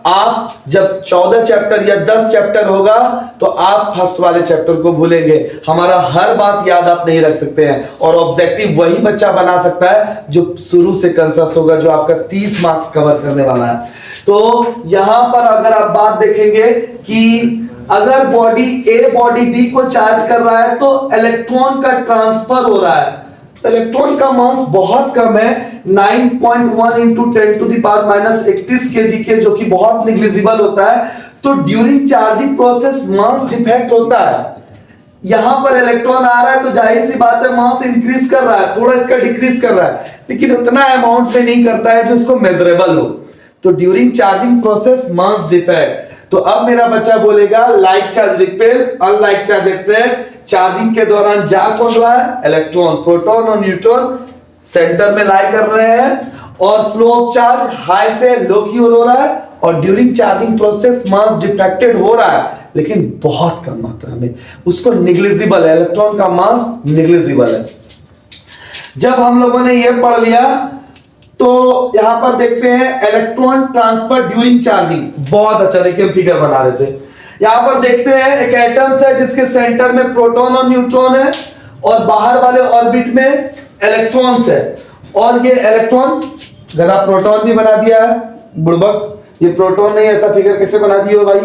आप जब 14 चैप्टर या 10 चैप्टर होगा तो आप फर्स्ट वाले चैप्टर को भूलेंगे। हमारा हर बात याद आप नहीं रख सकते हैं, और ऑब्जेक्टिव वही बच्चा बना सकता है जो शुरू से कंसस होगा, जो आपका 30 मार्क्स कवर करने वाला है। तो यहां पर अगर आप बात देखेंगे कि अगर बॉडी ए बॉडी बी को चार्ज कर रहा है तो इलेक्ट्रॉन का ट्रांसफर हो रहा है। इलेक्ट्रॉन का मास बहुत कम है, 9.1 into 10 to the power minus 31 kg के, जो कि बहुत निग्लिजिबल होता है। तो during charging process mass defect होता है। यहां पर इलेक्ट्रॉन आ रहा है तो जाहिर सी बात है मास इंक्रीज कर रहा है, थोड़ा इसका डिक्रीज कर रहा है, लेकिन उतना अमाउंट में नहीं करता है जो इसको मेजरेबल हो। तो during charging process mass defect. तो अब मेरा बच्चा बोलेगा like charge repel, unlike charge attract. Charging के दौरान जा कौन रहा है? इलेक्ट्रॉन। प्रोटॉन और न्यूट्रॉन सेंटर में लाई कर रहे हैं, और फ्लो ऑफ चार्ज हाई से लो की ओर हो रहा है, और ड्यूरिंग चार्जिंग प्रोसेस मास डिफेक्टेड हो रहा है, लेकिन बहुत कम मात्रा में, उसको निग्लिजिबल है, इलेक्ट्रॉन का मास निग्लिजिबल है। जब हम लोगों ने ये पढ़ लिया तो यहां पर देखते हैं इलेक्ट्रॉन ट्रांसफर ड्यूरिंग चार्जिंग। बहुत अच्छा, देखिए हम फिगर बना रहे थे। यहां पर देखते हैं एक एटम्स है जिसके सेंटर में प्रोटॉन और न्यूट्रॉन है, और बाहर वाले ऑर्बिट में इलेक्ट्रॉन्स है। और ये इलेक्ट्रॉन, जरा प्रोटॉन भी बना दिया है बुड़बक, ये प्रोटॉन नहीं, ऐसा फिगर कैसे बना दिए हो भाई?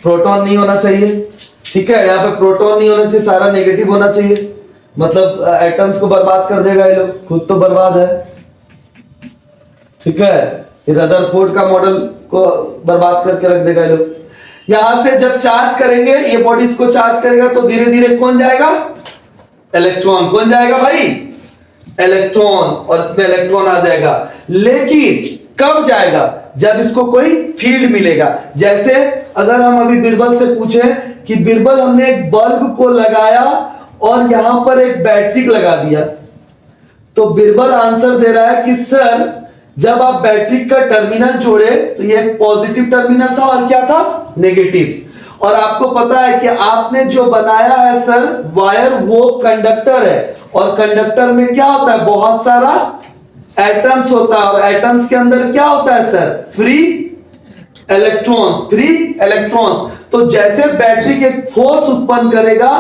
प्रोटॉन नहीं होना चाहिए, ठीक है, यहाँ पे प्रोटॉन नहीं होना चाहिए, सारा नेगेटिव होना चाहिए, मतलब एटम्स को बर्बाद कर देगा ये लोग, खुद तो बर्बाद है, ठीक है। ये रदरफोर्ड का मॉडल को बर्बाद करके रख देगा ये लोग। यहां से जब चार्ज करेंगे, ये बॉडीज को चार्ज करेगा तो धीरे धीरे कौन जाएगा? इलेक्ट्रॉन। कौन जाएगा भाई? इलेक्ट्रॉन, और इसमें इलेक्ट्रॉन आ जाएगा। लेकिन कब जाएगा? जब इसको कोई फील्ड मिलेगा। जैसे अगर हम अभी बिरबल से पूछें कि बिरबल हमने एक बल्ब को लगाया और यहां पर एक बैटरी लगा दिया, तो बिरबल आंसर दे रहा है कि सर जब आप बैटरी का टर्मिनल जोड़े तो ये पॉजिटिव टर्मिनल था और क्या था? नेगेटिव्स। और आपको पता है कि आपने जो बनाया है सर वायर, वो कंडक्टर है, और कंडक्टर में क्या होता है? बहुत सारा एटम्स होता है, और एटम्स के अंदर क्या होता है sir? Free electrons, free electrons. तो जैसे बैटरी के फोर्स उत्पन्न करेगा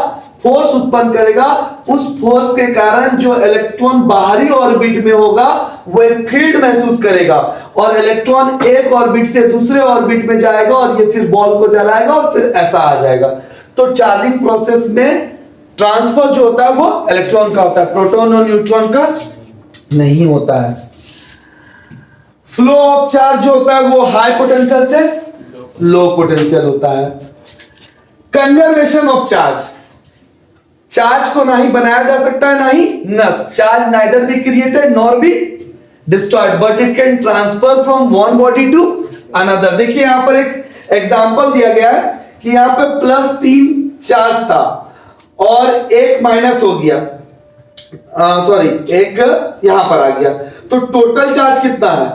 फोर्स उत्पन्न करेगा, उस फोर्स के कारण जो इलेक्ट्रॉन बाहरी ऑर्बिट में होगा वो एक फील्ड महसूस करेगा और इलेक्ट्रॉन एक ऑर्बिट से दूसरे ऑर्बिट में जाएगा और ये फिर बॉल को जलाएगा और फिर ऐसा आ जाएगा। तो चार्जिंग प्रोसेस में ट्रांसफर जो होता है वो इलेक्ट्रॉन का होता है, प्रोटॉन और न्यूट्रॉन का नहीं होता है। फ्लो ऑफ चार्ज जो होता है वो हाई पोटेंशियल से लो पोटेंशियल होता है। कंजर्वेशन ऑफ चार्ज, चार्ज को ना ही बनाया जा सकता है ना ही नष्ट। Charge neither be created nor be destroyed but it can transfer from one body to another. देखिए यहां पर एक एग्जांपल दिया गया है कि यहां पे +3 चार्ज था और एक माइनस हो गया, सॉरी एक यहां पर आ गया, तो टोटल चार्ज कितना है?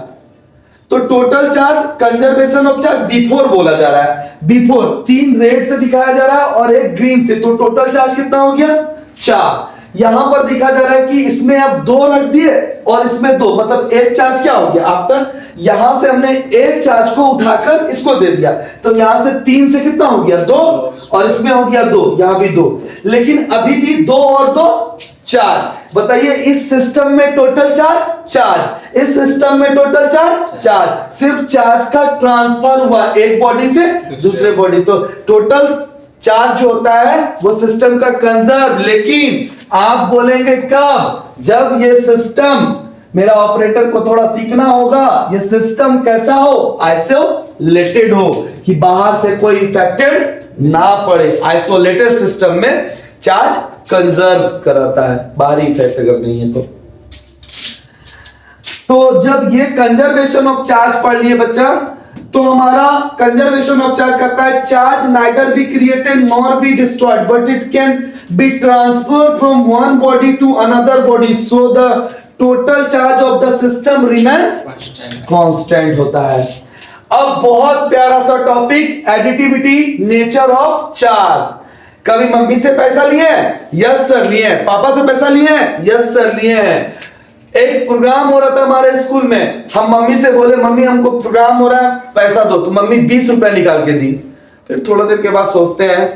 तो total charge conservation of charge before बोला जा रहा है। बिफोर 3 रेड से दिखाया जा रहा है और एक ग्रीन से, तो टोटल चार्ज कितना हो गया? 4। यहां पर दिखा जा रहा है कि इसमें अब 2 रख दिए और इसमें 2, मतलब एक चार्ज क्या हो गया? आफ्टर यहां से हमने एक चार्ज को उठाकर इसको दे दिया, तो यहां से 3 से कितना हो गया? 2 और इसमें हो गया 2, यहां भी 2, लेकिन अभी भी 2 और 2 4। बताइए इस सिस्टम में टोटल चार्ज 4, इस सिस्टम में टोटल चार्ज 4, सिर्फ चार्ज का ट्रांसफर हुआ एक बॉडी से दूसरे बॉडी, तो टोटल चार्ज जो होता है वो सिस्टम का कंजर्व। लेकिन आप बोलेंगे कब? जब ये सिस्टम, मेरा ऑपरेटर को थोड़ा सीखना होगा, ये सिस्टम कैसा हो? आइसोलेटेड हो, कि बाहर से कोई इफेक्टेड ना पड़े। आइसोलेटेड सिस्टम में चार्ज कंजर्व कराता है, बाहरी इफेक्ट अगर नहीं है तो जब ये कंजर्वेशन ऑफ चार्ज पढ़ लिए बच्चा, तो हमारा कंजर्वेशन ऑफ चार्ज करता है charge neither be created nor be destroyed but it can be transferred from one body to another body, so the total charge of the system remains constant होता है। अब बहुत प्यारा सा topic, additivity nature of charge. कभी मम्मी से पैसा लिए? यस सर लिए हैं। पापा से पैसा लिए? यस सर लिए हैं। एक प्रोग्राम हो रहा था हमारे स्कूल में, हम मम्मी से बोले मम्मी हमको प्रोग्राम हो रहा है पैसा दो, तो मम्मी 20 रुपए निकाल के दी। फिर थोड़ा देर के बाद सोचते हैं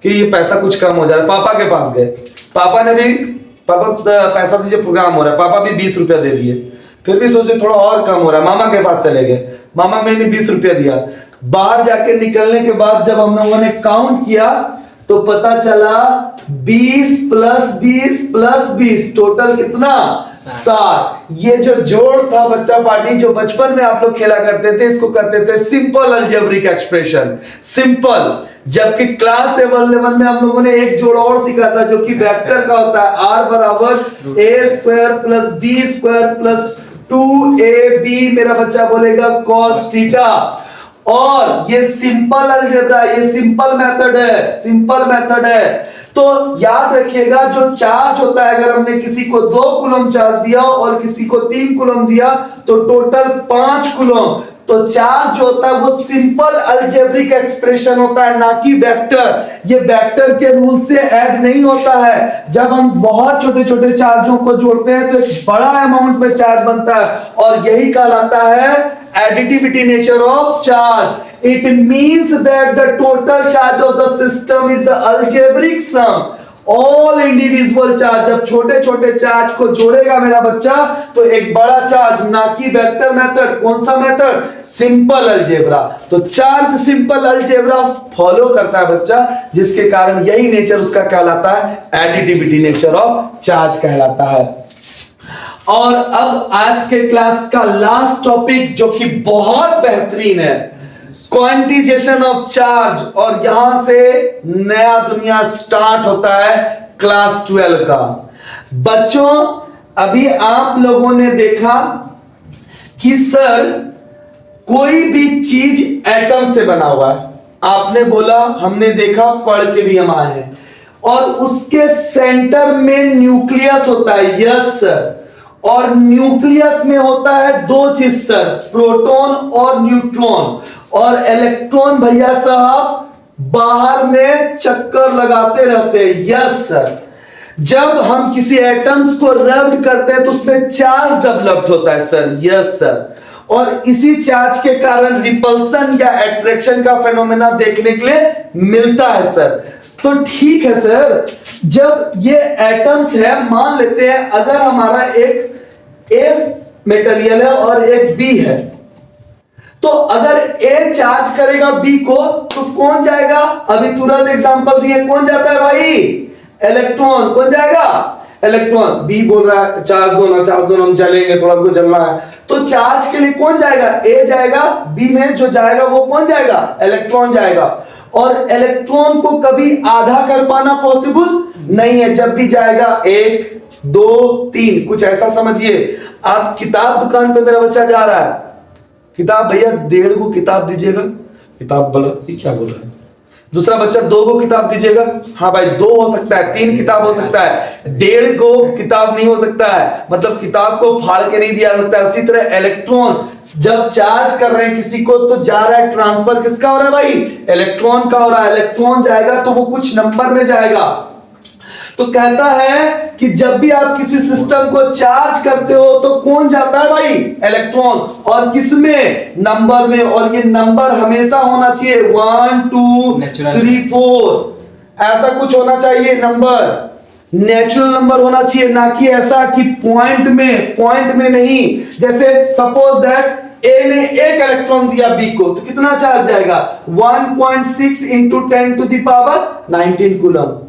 कि ये पैसा कुछ कम हो जा रहा है, पापा के पास गए, पापा ने भी, पापा पैसा दीजिए प्रोग्राम हो रहा है, पापा भी 20 रुपया दे दिए। फिर भी सोचे थोड़ा और कम हो रहा है, मामा के पास चले गए, मामा मैंने 20 रुपया दिया। बाहर जाके निकलने के बाद जब हम लोगों ने काउंट किया तो पता चला 20 + 20 + 20 टोटल कितना? 60। ये जो जोड़ था बच्चा पार्टी, जो बचपन में आप लोग खेला करते थे, इसको करते थे सिंपल अलजेब्रिक एक्सप्रेशन, सिंपल। जबकि क्लास 11 में हम लोगों ने एक जोड़ और सीखा था जो कि वेक्टर का होता है, r = a² + b² + 2ab, मेरा बच्चा बोलेगा cos थीटा। और ये सिंपल अलजेब्रा, ये सिंपल मेथड है, सिंपल मेथड है। तो याद रखिएगा जो चार्ज होता है, अगर हमने किसी को 2 कूलम चार्ज दिया और किसी को 3 कूलम दिया तो टोटल 5 कूलम। तो चार्ज जो होता है वो सिंपल अलजेब्रिक एक्सप्रेशन होता है, ना कि वेक्टर। ये वेक्टर के रूल से ऐड नहीं होता है। जब हम बहुत छोटे छोटे चार्जों को जोड़ते हैं तो एक बड़ा अमाउंट में चार्ज बनता है और यही कहलाता है additivity nature of charge. It means that the total charge of the system is the algebraic sum. All individual charge, जब छोटे छोटे चार्ज को जोड़ेगा मेरा बच्चा तो एक बड़ा चार्ज, ना कि वेक्टर मेथड। कौन सा मेथड? Simple algebra. तो चार्ज सिंपल अलजेब्रा फॉलो करता है बच्चा, जिसके कारण यही नेचर उसका कहलाता है, एडिटिविटी नेचर ऑफ चार्ज कहलाता है। और अब आज के क्लास का लास्ट टॉपिक जो कि बहुत बेहतरीन है, क्वांटिजेशन ऑफ चार्ज। और यहां से नया दुनिया स्टार्ट होता है क्लास 12 का। बच्चों अभी आप लोगों ने देखा कि सर कोई भी चीज एटम से बना हुआ है, आपने बोला, हमने देखा, पढ़ के भी हम आए हैं, और उसके सेंटर में न्यूक्लियस होता है। Yes sir. और न्यूक्लियस में होता है 2 चीज सर, प्रोटॉन और न्यूट्रॉन। और इलेक्ट्रॉन भैया साहब बाहर में चक्कर लगाते रहते हैं। Yes sir. जब हम किसी एटम्स को रब्ड करते हैं तो उसमें चार्ज डेवलप्ड होता है सर। Yes sir. और इसी चार्ज के कारण रिपल्सन या अट्रैक्शन का फेनोमेना देखने के लिए मिलता है सर। तो ठीक है सर, जब ये एटम्स है, मान लेते हैं अगर हमारा एक ए मटेरियल है और एक बी है, तो अगर ए चार्ज करेगा बी को तो कौन जाएगा? अभी तुरंत एग्जांपल दिए, कौन जाता है भाई? इलेक्ट्रॉन। कौन जाएगा? इलेक्ट्रॉन। बी बोल रहा है चार्ज दो ना, चार्ज दो ना, हम चलेंगे, थोड़ा हमको चलना है, तो चार्ज के लिए कौन जाएगा? ए जाएगा, बी में जो जाएगा वो कौन जाएगा? इलेक्ट्रॉन जाएगा। और इलेक्ट्रॉन को कभी आधा कर पाना पॉसिबल नहीं है, जब भी जाएगा 1 2 3, कुछ ऐसा समझिए। आप किताब दुकान पे मेरा बच्चा जा रहा है, किताब भैया 1.5 को किताब दीजिएगा, किताब बोला ये क्या बोल रहा है? दूसरा बच्चा 2 को किताब दीजिएगा, हाँ भाई 2 हो सकता है, 3 किताब हो सकता है, 1.5 को किताब नहीं हो सकता है, मतलब किताब को फाड़ के नहीं दिया सकता है। उसी तरह इलेक्ट्रॉन जब चार्ज कर रहे हैं किसी को तो जा रहा है, ट्रांसफर किसका हो रहा है भाई? इलेक्ट्रॉन का हो रहा है। इलेक्ट्रॉन जाएगा तो वो कुछ नंबर में जाएगा। तो कहता है कि जब भी आप किसी सिस्टम को चार्ज करते हो तो कौन जाता है भाई? इलेक्ट्रॉन। और किसमें? नंबर में। और ये नंबर हमेशा होना चाहिए 1 2 3 4, ऐसा कुछ होना चाहिए नंबर, नेचुरल नंबर होना चाहिए, ना कि ऐसा कि पॉइंट में नहीं। जैसे सपोज दैट ए ने 1 इलेक्ट्रॉन दिया बी को, तो कितना चार्ज जाएगा? 1.6 into 10 to the power 19 coulomb.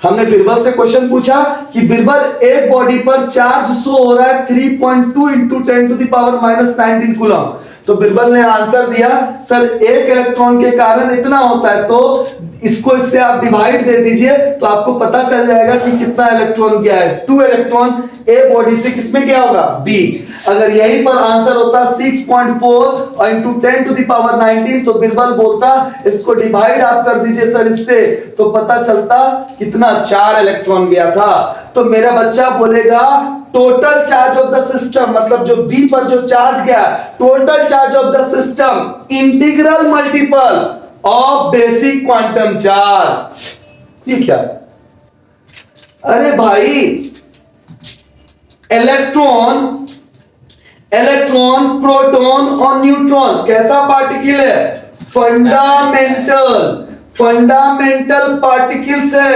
हमने बिरबल से क्वेश्चन पूछा कि बिरबल एक बॉडी पर चार्ज शो हो रहा है 3.2 into 10 to the power -19 coulomb. तो बिरबल ने आंसर दिया सर 1 इलेक्ट्रॉन के कारण इतना होता है, तो इसको इससे आप डिवाइड दे दीजिए तो आपको पता चल जाएगा कि कितना इलेक्ट्रॉन गया है। 2 इलेक्ट्रॉन ए बॉडी से किसमें गया होगा? बी। अगर यहीं पर आंसर होता 6.4 इंटू 10 टू द पावर 19, तो बिरबल बोलता इसको डिवाइड आप कर दीजिए सर इससे, तो पता चलता कितना 4 इलेक्ट्रॉन गया था। तो मेरा बच्चा बोलेगा total charge of the system, मतलब जो बी पर जो चार्ज गया, total charge of the system integral multiple of basic quantum charge. ये क्या? अरे भाई इलेक्ट्रॉन, प्रोटॉन और न्यूट्रॉन कैसा पार्टिकल है? फंडामेंटल पार्टिकल्स है,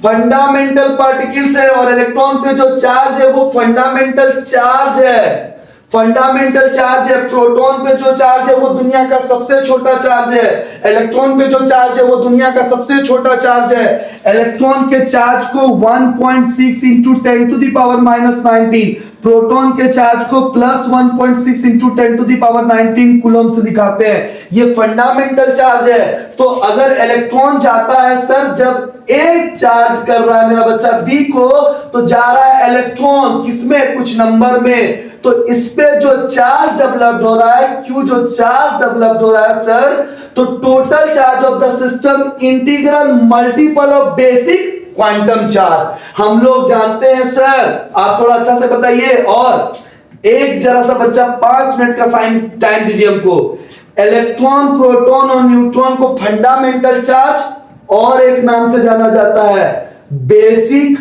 फंडामेंटल पार्टिकल्स है। और इलेक्ट्रॉन पे जो चार्ज है वो फंडामेंटल चार्ज है, फंडामेंटल चार्ज है। प्रोटॉन पे जो चार्ज है वो दुनिया का सबसे छोटा चार्ज है, इलेक्ट्रॉन पे जो चार्ज है वो दुनिया का सबसे छोटा चार्ज है। इलेक्ट्रॉन के चार्ज को 1.6 into 10 to the power -19, proton के चार्ज को +1.6 into 10 to the power 19 coulomb से दिखाते हैं। ये फंडामेंटल चार्ज है। तो अगर इलेक्ट्रॉन जाता है सर, जब ए चार्ज कर रहा है मेरा बच्चा बी को, तो जा रहा है इलेक्ट्रॉन किसमें? कुछ नंबर में। तो इस पे जो चार्ज डेवलप्ड हो रहा है, क्यू जो चार्ज डेवलप्ड हो रहा है सर, तो total charge of the system integral multiple of basic quantum charge. हम लोग जानते हैं सर, आप थोड़ा अच्छा से बताइए। और एक जरा सा बच्चा 5 मिनट का टाइम दीजिए हमको। इलेक्ट्रॉन, प्रोटॉन और न्यूट्रॉन को फंडामेंटल चार्ज और एक नाम से जाना जाता है बेसिक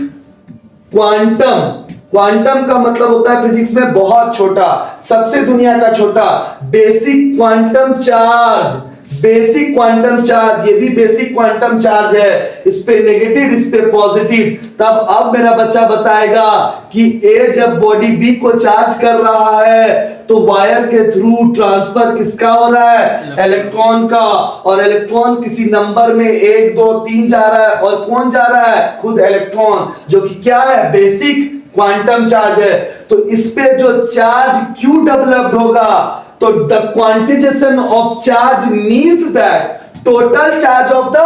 क्वांटम। क्वांटम का मतलब होता है फिजिक्स में बहुत छोटा, सबसे दुनिया का छोटा। Basic quantum charge, basic quantum charge, ये भी बेसिक क्वांटम चार्ज है। इस पे नेगेटिव, इस पे पॉजिटिव। तब अब मेरा बच्चा बताएगा कि ए जब बॉडी बी को चार्ज कर रहा है तो वायर के थ्रू ट्रांसफर किसका हो रहा है? इलेक्ट्रॉन का। और इलेक्ट्रॉन किसी नंबर में 1 2 3 जा रहा है, और कौन जा रहा है? खुद इलेक्ट्रॉन, जो कि क्या है? बेसिक क्वांटम चार्ज है। तो इस पे जो चार्ज क्यू डेवलप्ड होगा, तो the quantisation of charge means that total charge of the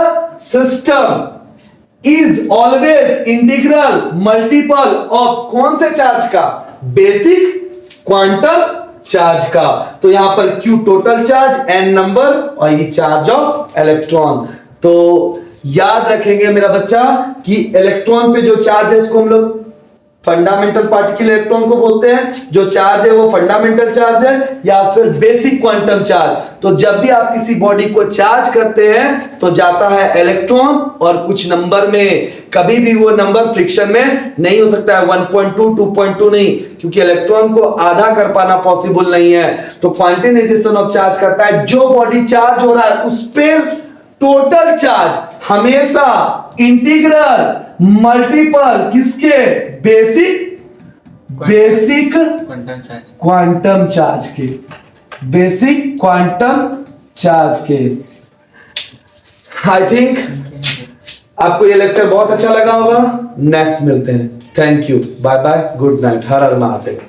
system is always integral multiple of कौन से चार्ज का? बेसिक क्वांटम चार्ज का। तो यहां पर Q total charge, N number, और ये चार्ज ऑफ इलेक्ट्रॉन। तो याद रखेंगे मेरा बच्चा कि इलेक्ट्रॉन पे जो चार्ज है इसको हम लोग फंडामेंटल पार्टिकल इलेक्ट्रॉन को बोलते हैं। जो चार्ज है वो फंडामेंटल चार्ज है या फिर बेसिक क्वांटम चार्ज। तो जब भी आप किसी बॉडी को चार्ज करते हैं तो जाता है इलेक्ट्रॉन और कुछ नंबर में, कभी भी वो नंबर फ्रिक्शन में नहीं हो सकता है। 1.2 2.2 नहीं, क्योंकि इलेक्ट्रॉन को आधा कर पाना पॉसिबल नहीं है। तो क्वांटाइजेशन ऑफ चार्ज करता है, जो बॉडी चार्ज हो रहा है उस पर टोटल चार्ज हमेशा इंटीग्रल मल्टीपल किसके, बेसिक क्वांटम चार्ज के, बेसिक क्वांटम चार्ज के। आई थिंक आपको ये लेक्चर बहुत अच्छा लगा होगा। नेक्स्ट मिलते हैं। Thank you, bye bye, good night, हर हर महादेव।